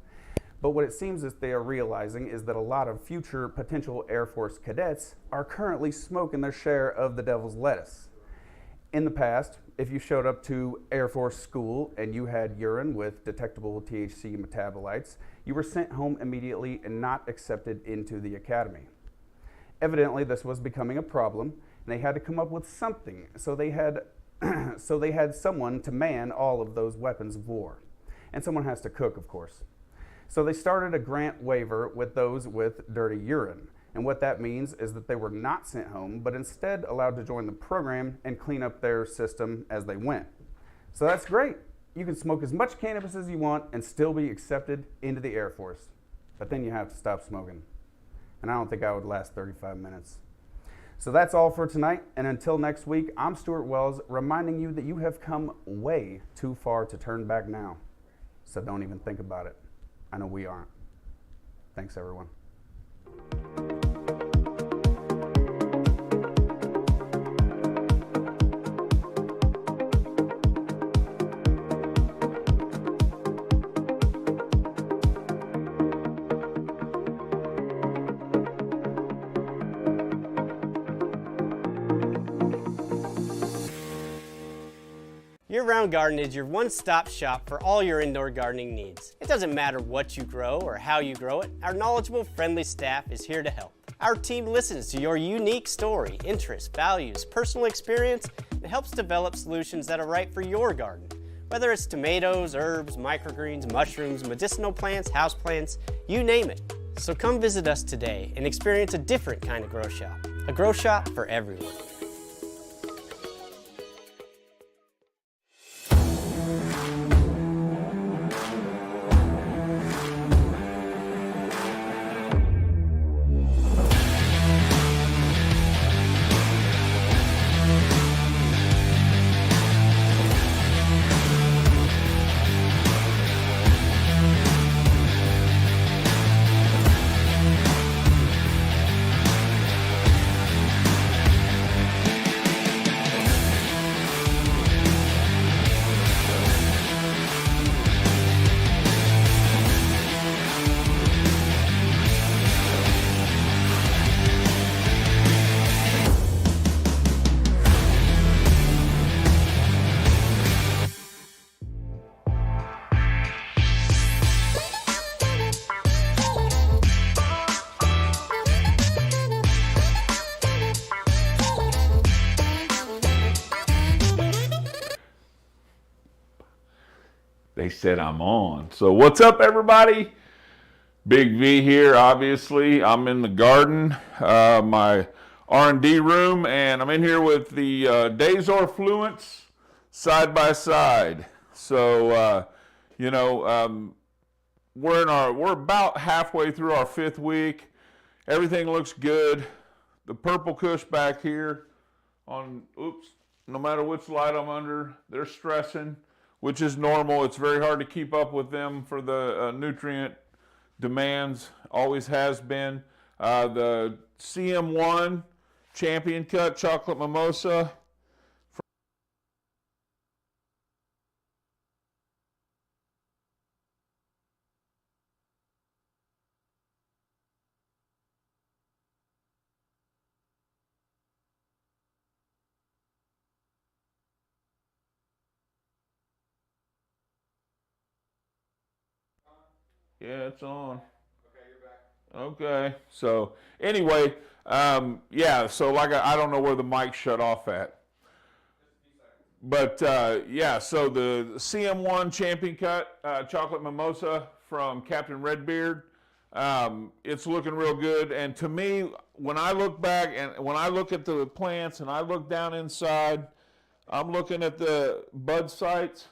But what it seems that they are realizing is that a lot of future potential Air Force cadets are currently smoking their share of the devil's lettuce. In the past, if you showed up to Air Force school and you had urine with detectable THC metabolites, you were sent home immediately and not accepted into the academy. Evidently, this was becoming a problem, and they had to come up with something, so they had someone to man all of those weapons of war. And someone has to cook, of course. So they started a grant waiver with those with dirty urine. And what that means is that they were not sent home, but instead allowed to join the program and clean up their system as they went. So that's great. You can smoke as much cannabis as you want and still be accepted into the Air Force. But then you have to stop smoking. And I don't think I would last 35 minutes. So that's all for tonight. And until next week, I'm Stuart Wells, reminding you that you have come way too far to turn back now. So don't even think about it. I know we aren't. Thanks, everyone. Year-round Garden is your one-stop shop for all your indoor gardening needs. It doesn't matter what you grow or how you grow it, our knowledgeable, friendly staff is here to help. Our team listens to your unique story, interests, values, personal experience, and helps develop solutions that are right for your garden. Whether it's tomatoes, herbs, microgreens, mushrooms, medicinal plants, houseplants, you name it. So come visit us today and experience a different kind of grow shop. A grow shop for everyone. They said I'm on. So what's up, everybody? Big V here, obviously. I'm in the garden, my R&D room, and I'm in here with the Dazor Fluence side by side. So, we're about halfway through our 5th week. Everything looks good. The purple kush back here no matter which light I'm under, they're stressing, which is normal. It's very hard to keep up with them for the nutrient demands, always has been. The CM1 Champion Cut Chocolate Mimosa. Yeah, it's on. Okay, you're back. Okay, so anyway, so like I don't know where the mic shut off at. But so the CM1 Champion Cut Chocolate Mimosa from Captain Redbeard, it's looking real good. And to me, when I look back and when I look at the plants and I look down inside, I'm looking at the bud sites,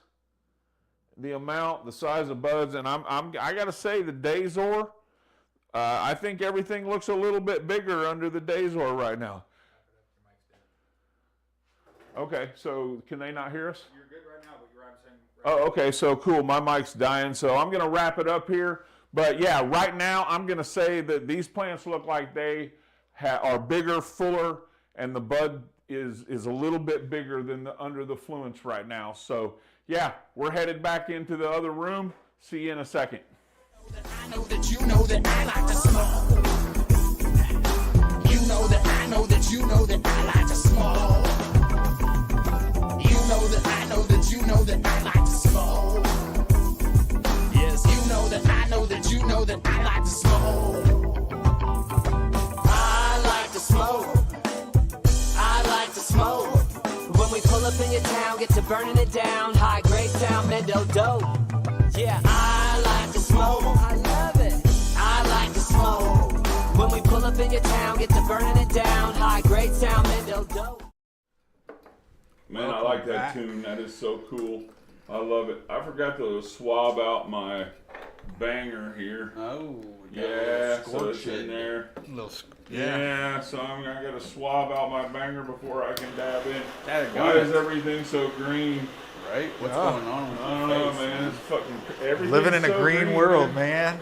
the amount, the size of buds, and I gotta say the Dazor, I think everything looks a little bit bigger under the Dazor right now. Okay, so can they not hear us? You're good right now, but you're saying. Oh, okay, so cool. My mic's dying, so I'm gonna wrap it up here. But yeah, right now I'm gonna say that these plants look like they are bigger, fuller, and the bud is a little bit bigger than under the Fluence right now. So yeah, we're headed back into the other room. See you in a second. I know that you know that I like to smoke. You know that I know that you know that I like to smoke. You know that I know that you know that I like to smoke. Yes, you know that I know that you know that I like to smoke. I like to smoke. I like to smoke. When we pull up in your town, get to burning it down. High grade sound, mendo dope. Yeah, I like to smoke. I love it. I like to smoke. When we pull up in your town, get to burning it down. High grade sound, mendo dope. Man, I like that tune. That is so cool. I love it. I forgot to swab out my banger here. Oh, yeah, so it's in there. Yeah. So I got to swab out my banger before I can dab in. That Why is everything so green? Right? What's going on with I don't know, man. It's fucking everything. Living in a so green world, man. man.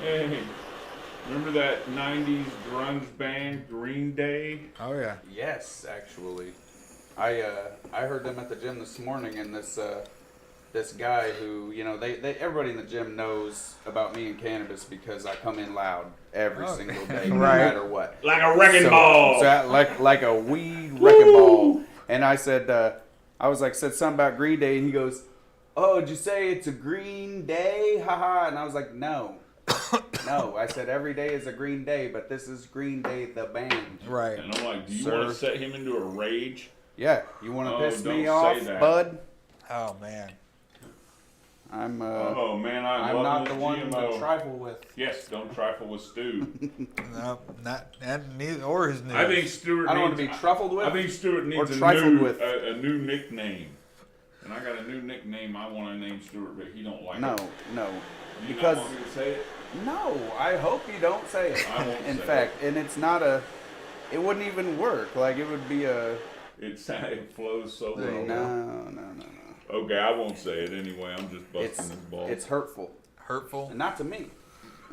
Hey, remember that '90s grunge band Green Day? Oh yeah. Yes, actually. I heard them at the gym this morning, and this guy who, they everybody in the gym knows about me and cannabis because I come in loud every single day, no matter what. Like a wrecking ball. So like a weed wrecking ball. And I said, said something about Green Day, and he goes, "Oh, did you say it's a green day? Haha." And I was like, no. No, I said every day is a green day, but this is Green Day the band. Right. And I'm like, do you want to set him into a rage? Yeah, you want to piss me don't off, say that. bud? Oh man. I'm Oh man, I'm not the this one GMO. to trifle with. Yes, don't trifle with Stu. No, not and neither or his news. I think Stuart. I don't needs, want to be truffled with. I think Stuart needs or trifled with. a new nickname. And I got a new nickname I want to name Stuart, but he don't like No, it. no. Do you Because not want me to say it? no, I hope you don't say it. I won't In say fact, and it's not a. It wouldn't even work. Like it would be a. It flows so No, well. no. Okay, I won't say it anyway. I'm just busting It's his balls. it's hurtful, hurtful. and not to me.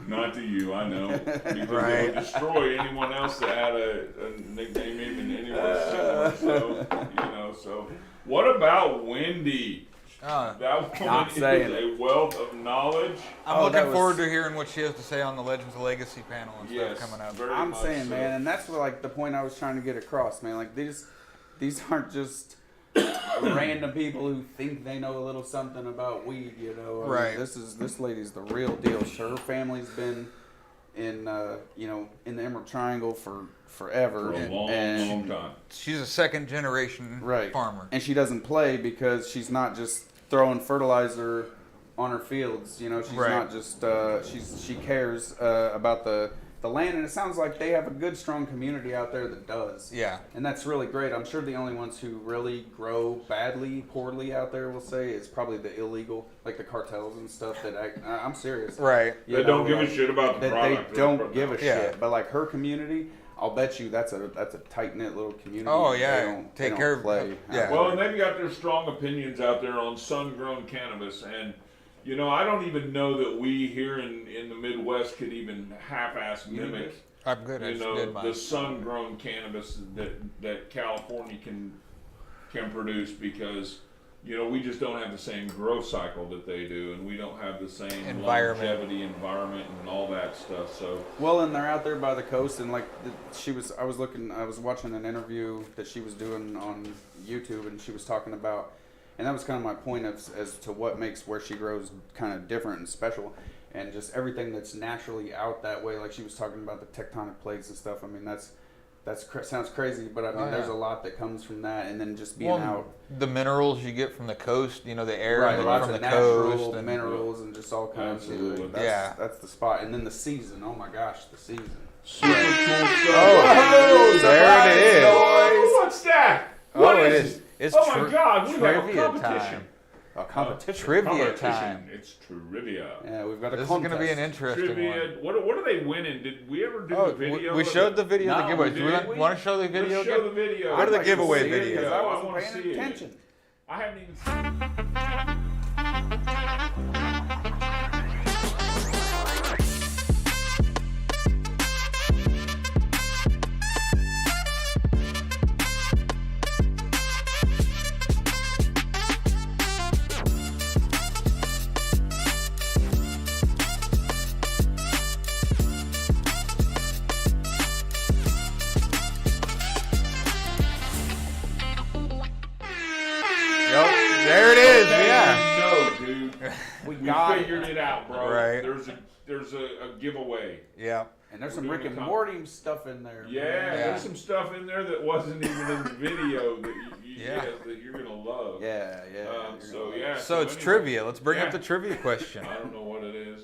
Not to you, I know. Because Right. it would destroy anyone else that had a nickname even anywhere similar. So, so. What about Wendy? That woman Not is saying a wealth of knowledge. I'm Oh, looking that was- forward to hearing what she has to say on the Legends of Legacy panel and Yes, stuff coming up. very I'm much saying, so. man, and that's what, like the point I was trying to get across, man. Like these aren't just random people who think they know a little something about weed, you know. I mean, Right. this lady's the real deal. Her family's been in in the Emerald Triangle for forever, For a long, and long time. She's a second generation right farmer. and she doesn't play because she's not just throwing fertilizer on her fields. You know, she's Right. not just she cares about the land, and it sounds like they have a good, strong community out there that does. Yeah. And that's really great. I'm sure the only ones who really grow poorly out there, we'll say, is probably the illegal, like the cartels and stuff. I'm serious. Right. You They don't know, give a shit about the That product. they don't give a Yeah. shit. But like her community, I'll bet you that's a tight knit little community. Oh, yeah. They don't Take care of- play. yeah. Well, and they've got their strong opinions out there on sun-grown cannabis, and you know, I don't even know that we here in the Midwest could even half-ass mimic, I'm good. I you just know, did mine. the sun-grown cannabis that California can produce, because you know we just don't have the same growth cycle that they do, and we don't have the same Environment. longevity, environment, and all that stuff. So Well, and they're out there by the coast, and like I was watching an interview that she was doing on YouTube, and she was talking about, and that was kind of my point as to what makes where she grows kind of different and special, and just everything that's naturally out that way. Like she was talking about the tectonic plates and stuff. I mean, sounds crazy, but I mean, there's a lot that comes from that, and then just being out. The minerals you get from the coast, you know, the air Right, lots from of the natural coast. And, minerals and just all kinds Absolutely. of that's the spot. And then the season. Oh my gosh, the season. super cool stuff. Oh, there it is. Oh, what's that? What it is is. It's oh my God, we have a trivia competition. time. A competition. Trivia Competition. time. It's trivia. Yeah, we've got a This is contest. going to be an interesting Trivia. one. What are they winning? Did we ever do Oh, the video? we of showed it? the video of No, the giveaway. we Do you did. want to show the video Let's show again? the video. Go to the I'd like giveaway see it, video. 'cause I I wasn't wanna paying see it. attention. I haven't even seen Yep, there it is. Yeah. No, dude. We We got figured it. it out, bro. Right. There's a giveaway. Yeah. And there's We're some doing Rick and a comp- Morty stuff in there. Yeah, man. there's some stuff in there that wasn't even in the video that Yeah. that you're gonna love. Yeah. So yeah. So it's anyway, trivia. Let's bring yeah. up the trivia question. I don't know what it is.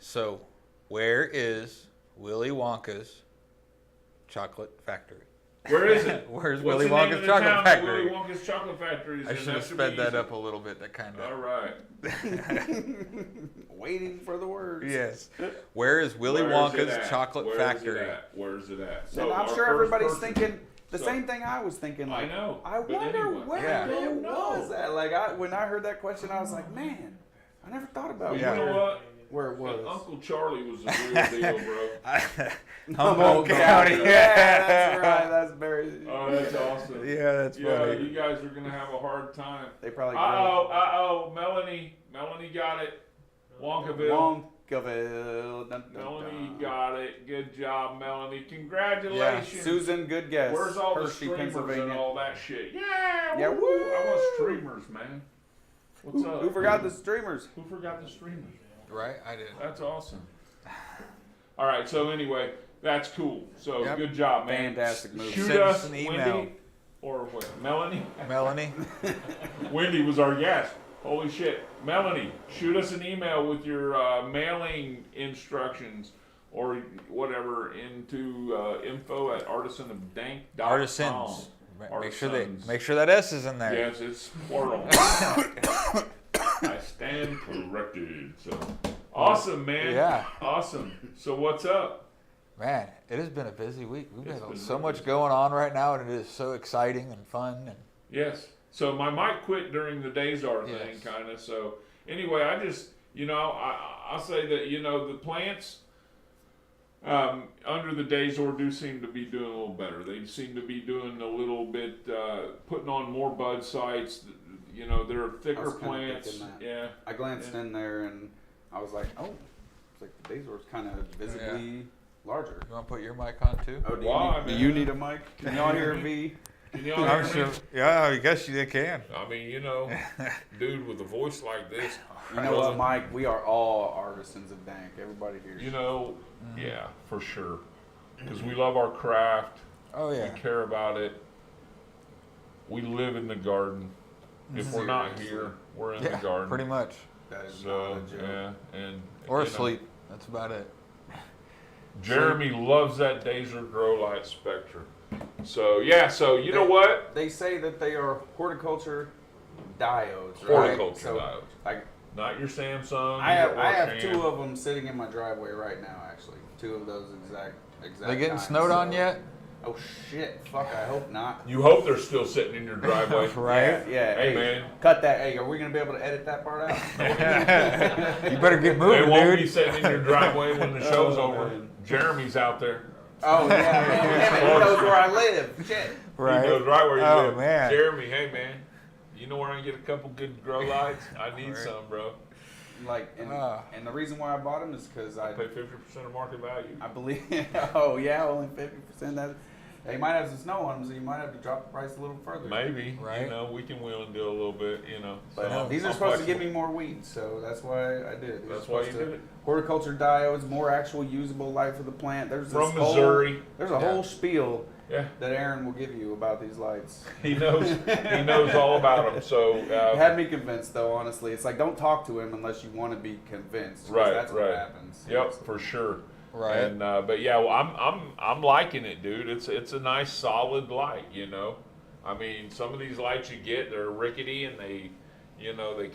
So, where is Willy Wonka's chocolate factory? Where is it? Where's What's Willy the name Wonka's of the chocolate town that factory? Willy Wonka's chocolate factory is I in? should That have should sped be that easy. up a little bit. That kind All of. right. Waiting for the words. Yes. Where is Willy Where is it Wonka's at? chocolate Where is it factory? at? Where's it at? And I'm our sure first everybody's person- thinking the so- same thing I was thinking. Like, I know, I but wonder anyway. where Yeah. it No. was at. Like, when I heard that question, I was like, man, I never thought about But Yeah. you know what? where it was. Uncle Charlie was the real deal, bro. Humboldt God. County. Yeah, that's right. That's very. Oh, that's awesome. Yeah, that's Yeah, funny. you guys are gonna have a hard time. They probably. Melanie got it. Wonkaville. Wonkaville. Dun, dun, Melanie dun. got it. Good job, Melanie. Congratulations. Susan, good guess. Where's all the Hershey, streamers Pennsylvania. and all that shit? Yeah. Yeah, Woo. woo. I want streamers, man. What's up? Who forgot the streamers? Who forgot the streamers? Right, I did. That's awesome. All right. So anyway, that's cool. So Yep. good job, man. Fantastic move. Shoot Send us us an email. Wendy. or what? Melanie? Melanie. Wendy was our guest. Holy shit. Melanie, shoot us an email with your mailing instructions or whatever into info@artisanofdank.com. Artisans. Artisans. Make sure that S is in there. Yes, it's plural. I stand corrected. So awesome, man. Yeah. Awesome. So what's up? Man, it has been a busy week. We've It's got been so really much busy. going on right now, and it is so exciting and fun. And Yes. So my mic quit during the Daysar thing, Yes. kind of. So anyway, I just, I'll say that, the plants under the Daysar do seem to be doing a little better. They seem to be doing a little bit, putting on more bud sites. They're thicker was kinda plants. thinking that. Yeah. I glanced in there and I was like, oh, it's like the Dazor's kind of visibly larger. you want to put your mic on too? Oh, Why, do man? you need a mic? Can y'all hear V? Can y'all I'm hear sure. me? Yeah, I guess you can. I mean, dude with a voice like this. You know what, Mike? We are all artisans of dank. Everybody here. Yeah, for sure. Because we love our craft. Oh yeah. We care about it. We live in the garden. If we're not Seriously. here, we're in Yeah, the garden. pretty much. That is not So, a joke. yeah, and Or asleep. That's about it. Jeremy loves that Dazer grow light spectrum. So yeah, so you know what? They say that they are horticulture diodes. Right? Horticulture So, diodes. Like Not your Samsung. I have your two of them sitting in my driveway right now. Actually, two of those exact. They getting kinds, snowed on so- yet? Oh shit! Fuck! I hope not. You hope they're still sitting in your driveway. Right? Yeah. Hey, man. Cut that. Hey, are we gonna be able to edit that part out? You better get They moving, won't be dude. sitting in your driveway when the show's Oh, over. man. Jeremy's out there. Oh yeah, man. Damn it, he knows where I live. Shit. Right? He knows right where you Oh, live. man. Jeremy, hey man, you know where I can get a couple good grow lights? I need Right. some, bro. Like, and the reason why I bought them is because I pay 50% of market value. I believe. Oh yeah, only 50%. That they might have some snow on them, so you might have to drop the price a little further. Maybe, Right. we can wheel and deal a little bit, But So these are I'm supposed to give flexible. me more weeds, so that's why I did it. These That's are why supposed you to- did it. Horticulture diodes, more actual usable life of the plant. There's this From whole- Missouri. There's a whole spiel Yeah, that Aaron will give you about these lights. he knows all about them. So It had me convinced, though. Honestly, it's like don't talk to him unless you want to be convinced. 'cause Right, that's what right. happens. Yep, for sure. Right. And but yeah, well, I'm liking it, dude. It's a nice solid light, I mean, some of these lights you get, they're rickety and they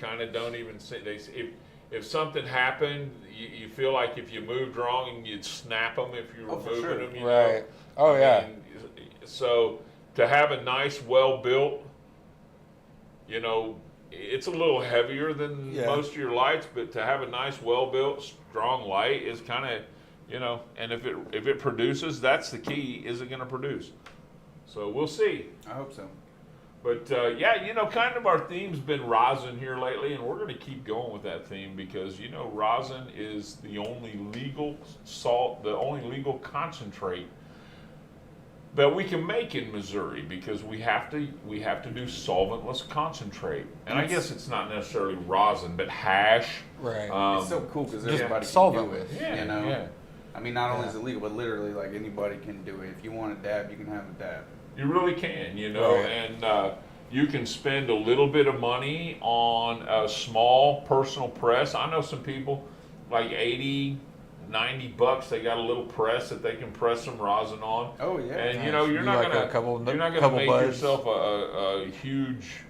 kind of don't even see. If something happened, you feel like if you moved wrong and you'd snap them if you were Oh, for moving sure. them. Right. Oh I yeah. mean, so to have a nice, well built, it's a little heavier than Yeah. most of your lights, but to have a nice, well built, strong light is kind of, and if it produces, that's the key. Is it going to produce? So we'll see. I hope so. But yeah, kind of our theme's been rosin here lately, and we're going to keep going with that theme because rosin is the only legal salt, the only legal concentrate that we can make in Missouri because we have to do solventless concentrate. And I guess it's not necessarily rosin, but hash. Right. It's so cool because just everybody can solvent do it. with. Yeah, yeah. I mean, not only is it legal, but literally, like anybody can do it. If you want a dab, you can have a dab. You really can, Right. and you can spend a little bit of money on a small personal press. I know some people, like $80, $90, they got a little press that they can press some rosin on. Oh yeah. And Nice. you're Do not like gonna a couple make buds. yourself a huge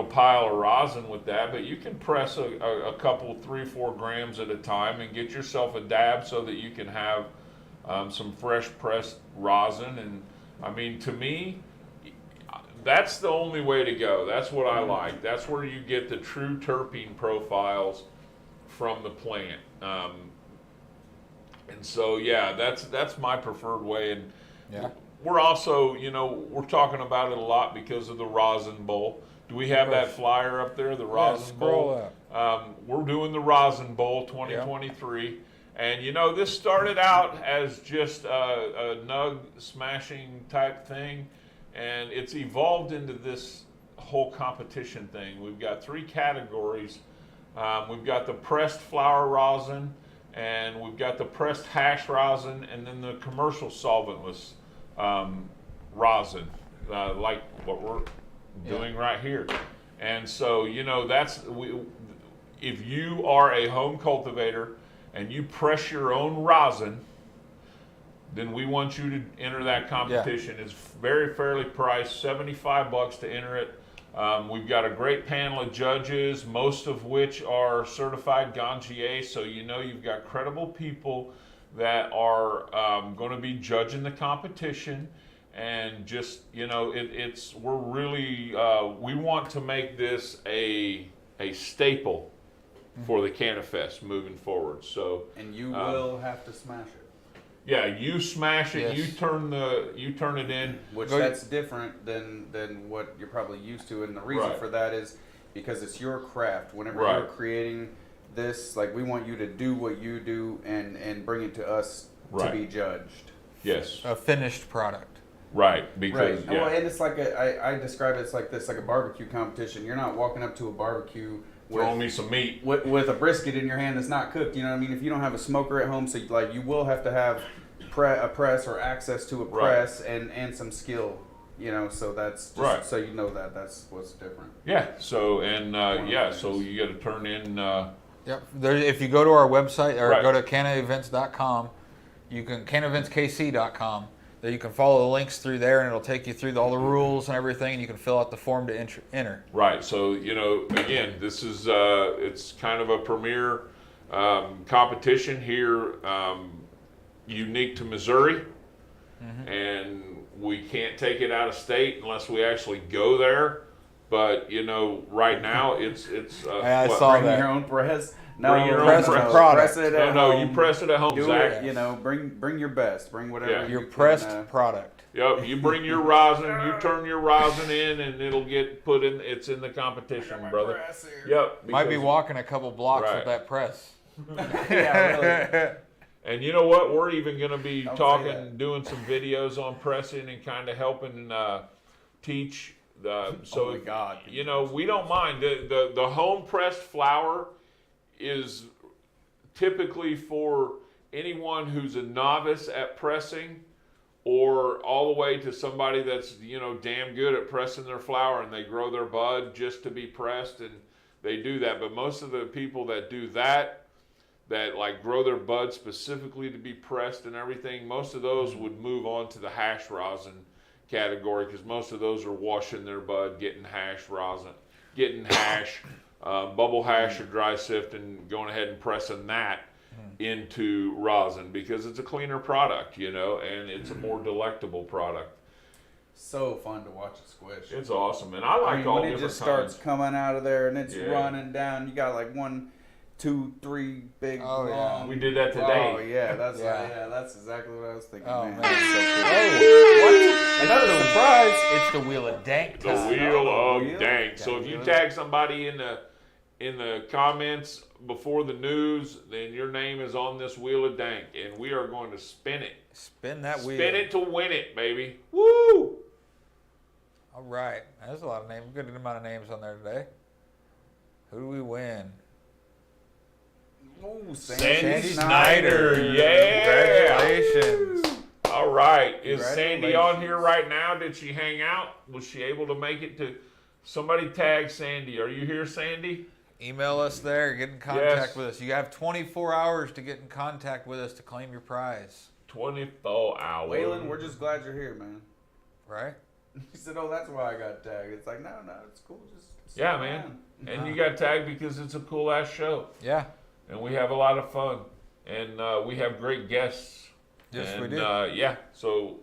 pile of rosin with that, but you can press a couple 3-4 grams at a time and get yourself a dab so that you can have some fresh pressed rosin. And I mean, to me, that's the only way to go. That's what I like. That's where you get the true terpene profiles from the plant. And so yeah, that's my preferred way. And Yeah. we're also, we're talking about it a lot because of the rosin bowl. Do we have that flyer up there, the rosin scroll bowl? We're doing the rosin bowl 2023. And this started out as just a nug smashing type thing, and it's evolved into this whole competition thing. We've got 3 categories. We've got the pressed flower rosin, and we've got the pressed hash rosin, and then the commercial solventless rosin. like what we're doing right here. And so, you know, if you are a home cultivator and you press your own rosin, then we want you to enter that competition. It's very fairly priced, $75 to enter it. We've got a great panel of judges, most of which are certified Ganjier, so you know you've got credible people that are going to be judging the competition. And just, you know, we're really, we want to make this a staple for the CannaFest moving forward. So, and you will have to smash it. Yeah, you smash it. Yes. You turn it in. Which that's different than what you're probably used to, and the reason for that is because it's your craft. Whenever you're creating this, like, we want you to do what you do and bring it to us to be judged. Yes. A finished product. Right, because Well, and it's like I describe it as like this, like a barbecue competition. You're not walking up to a barbecue throwing me some meat with a brisket in your hand that's not cooked. You know what I mean? If you don't have a smoker at home, so like you will have to have a press or access to a press and some skill. You know, so that's just so you know that's what's different. Yeah. So so you got to turn in. Yep. If you go to our website or go to cannaevents.com, you can cannaeventskc.com. There you can follow the links through there, and it'll take you through all the rules and everything, and you can fill out the form to enter. Right. So, you know, again, this is it's kind of a premier competition here, unique to Missouri, and we can't take it out of state unless we actually go there. But you know, right now it's. I saw bring your own press. No, bring your press own press it at home. you press it at home. Do Zach. it, you know, bring your best. Bring whatever your pressed product. Yep, you bring your rosin, you turn your rosin in, and it'll get put in. It's in the competition, brother. Yep. Might be walking a couple blocks with that press. Yeah, really. And you know what? We're even going to be doing some videos on pressing and kind of helping teach. You know, we don't mind. The home pressed flour is typically for anyone who's a novice at pressing, or all the way to somebody that's, you know, damn good at pressing their flour and they grow their bud just to be pressed, and they do that. But most of the people that do that like grow their bud specifically to be pressed and everything, most of those would move on to the hash rosin category, because most of those are washing their bud, getting hash rosin, getting hash, bubble hash or dry sift, and going ahead and pressing that into rosin, because it's a cleaner product, you know, and it's a more delectable product. So fun to watch it squish. It's awesome, and I like all when different it just starts kinds. coming out of there and it's running down. You got like 1, 2, 3 big. Oh yeah, we did that today. Oh yeah, that's exactly what I was thinking. Oh man. man. Another surprise! It's the Wheel of Dank The time. Wheel of Dank. So if you tag somebody in the comments before the news, then your name is on this Wheel of Dank, and we are going to spin it. Spin that wheel. Spin it to win it, baby. Woo! All right, there's a lot of names. Good amount of names on there today. Who do we win? Ooh, Sandy Snyder. Yeah. Congratulations. All right. Is Sandy on here right now? Did she hang out? Was she able to make it to? Somebody tag Sandy. Are you here, Sandy? Email us there. Get in contact with us. You have 24 hours to get in contact with us to claim your prize. 24 hours. Waylon, we're just glad you're here, man. Right? He said, "Oh, that's why I got tagged." It's like, no, it's cool. Just Yeah, man. And you got tagged because it's a cool ass show. Yeah. And we have a lot of fun, and we have great guests. Yes, we and, do. Yeah, so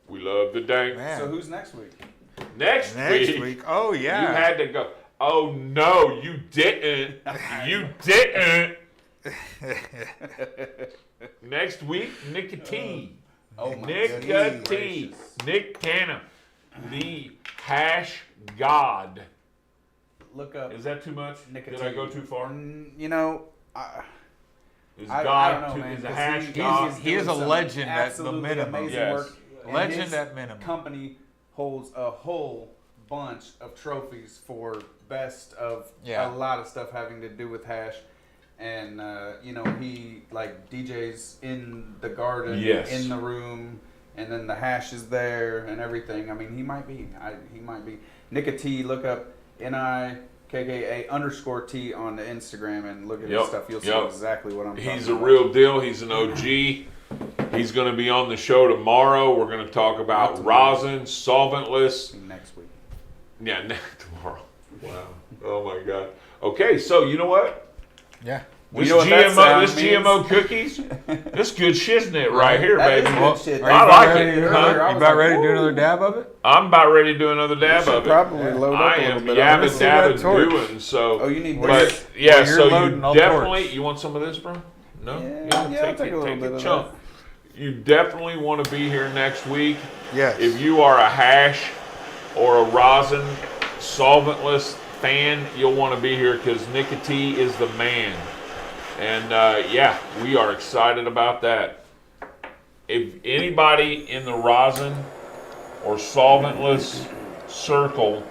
we love the dank. Man. So who's next week? Next week. Oh yeah. You had to go. Oh no, you didn't. You didn't. Next week, nicotine. Oh my Nicotine. Nick Canna, the hash god. Look up. Is that too much? Nicotine. Did I go too far? You know, Is I God don't know, too, man, is a 'cause hash he- god? He is a doing some legend at the absolutely minimum. amazing Yes. work. And Legend his at minimum. Company holds a whole bunch of trophies for best of a lot of stuff having to do with hash. And you know, he like DJs in the garden, Yes. in the room, and then the hash is there and everything. I mean, he might be. Nicka-T, look up NIKKA_T on the Instagram and look at his stuff. You'll see exactly what I'm talking about. He's a real deal. He's an OG. He's going to be on the show tomorrow. We're going to talk about rosin, solventless. Next week. Yeah, tomorrow. Wow. Oh my God. Okay, so you know what? Yeah. This GMO cookies, this good shiznit right here, baby. I like it. You about ready to do another dab of it? I'm about ready to do another dab of it. Probably load up I a am little bit. yabbing dabbing doing so. Oh, you need but this. yeah, Well, you're so loading, you I'll definitely torch. you want some of this, bro? No, Yeah, take a little bit of chunk. You definitely want to be here next week. Yes. If you are a hash or a rosin solventless fan, you'll want to be here because Nicka-T is the man. And yeah, we are excited about that. If anybody in the rosin or solventless circle,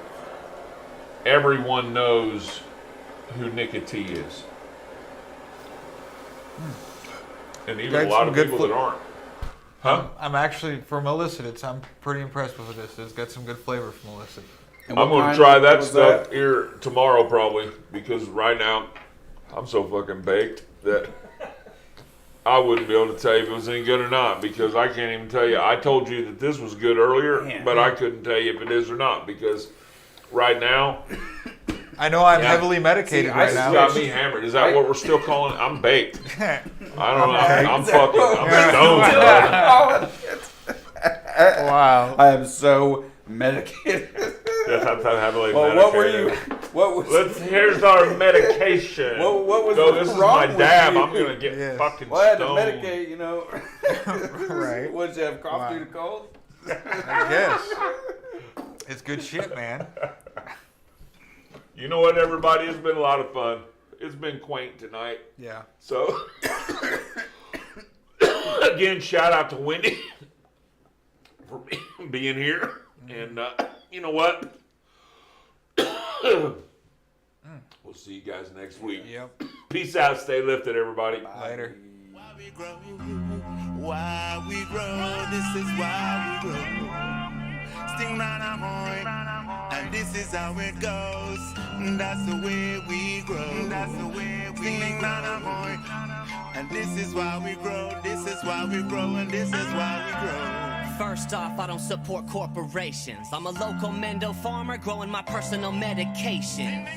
everyone knows who Nicka-T is. And even a lot of people that aren't. Huh? I'm actually, from illicit, I'm pretty impressed with this. It's got some good flavor from illicit. I'm going to try that stuff here tomorrow probably because right now I'm so fucking baked that I wouldn't be able to tell you if it was any good or not because I can't even tell you. I told you that this was good earlier, but I couldn't tell you if it is or not because right now I know I'm heavily medicated right now. Got me hammered. Is that what we're still calling it? I'm baked. I don't know. I'm stoned. Wow. I am so medicated. Yes, I'm heavily Well, medicated. what were you? What was? Here's our medication. What was this is wrong my with dab. you? I'm going to get fucking Well, I had to stoned. medicate, you know. Right. What, did you have cough through the cold? I guess. It's good shit, man. You know what, everybody? It's been a lot of fun. It's been quaint tonight. Yeah. So, again, shout out to Wendy for being here. And you know what? We'll see you guys next week. Yep. Peace out. Stay lifted, everybody. Later. Why we grow, this is why we grow. Sting round our horn, and this is how it goes. That's the way we grow. That's the way we sting round our horn, and this is why we grow. This is why we grow, and this is why we grow. First off, I don't support corporations. I'm a local Mendo farmer growing my personal medication.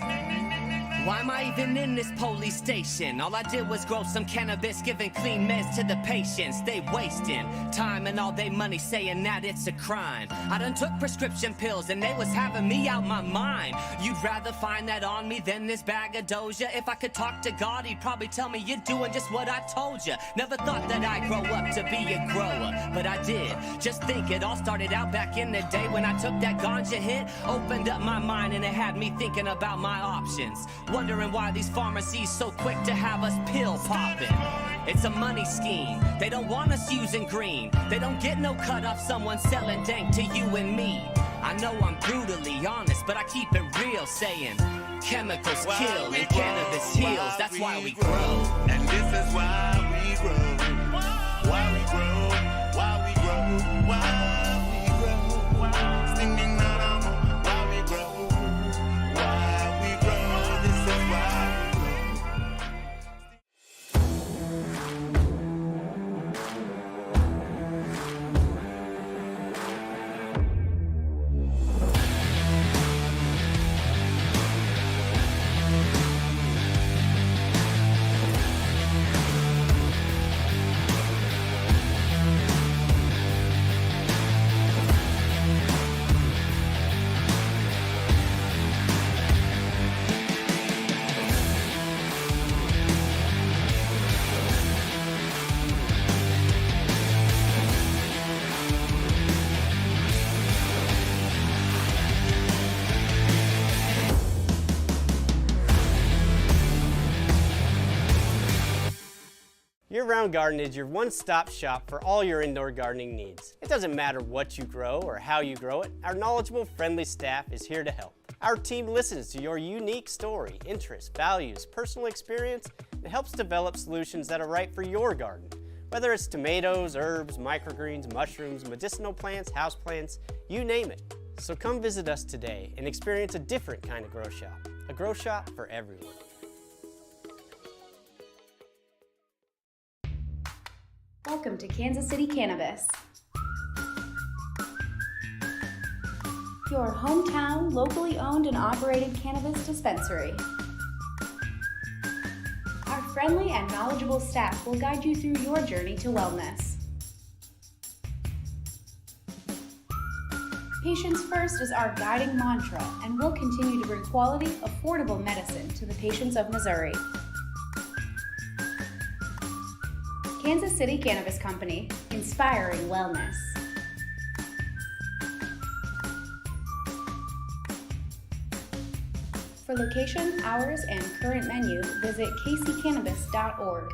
Why am I even in this police station? All I did was grow some cannabis, giving clean meds to the patients. They wasting time and all they money saying that it's a crime. I done took prescription pills and they was having me out my mind. You'd rather find that on me than this bag of Doja? If I could talk to God, he'd probably tell me you're doing just what I told you. Never thought that I'd grow up to be a grower, but I did. Just think it all started out back in the day when I took that ganja hit. Opened up my mind and it had me thinking about my options. Wondering why these pharmacies so quick to have us pill popping. It's a money scheme. They don't want us using green. They don't get no cut off someone selling dank to you and me. I know I'm brutally honest, but I keep it real, saying chemicals kill and cannabis heals. That's why we grow. And this is why we grow. Why we grow. Why we grow. Why we grow. Singing out our home. Why we grow. Why we grow. This is why we Year-Round Garden is your one-stop shop for all your indoor gardening needs. It doesn't matter what you grow or how you grow it, our knowledgeable, friendly staff is here to help. Our team listens to your unique story, interests, values, personal experience, and helps develop solutions that are right for your garden. Whether it's tomatoes, herbs, microgreens, mushrooms, medicinal plants, houseplants, you name it. So come visit us today and experience a different kind of grow shop. A grow shop for everyone. Welcome to Kansas City Cannabis, your hometown, locally owned and operated cannabis dispensary. Our friendly and knowledgeable staff will guide you through your journey to wellness. Patients first is our guiding mantra, and we'll continue to bring quality, affordable medicine to the patients of Missouri. Kansas City Cannabis Company, inspiring wellness. For location, hours, and current menu, visit kccannabis.org.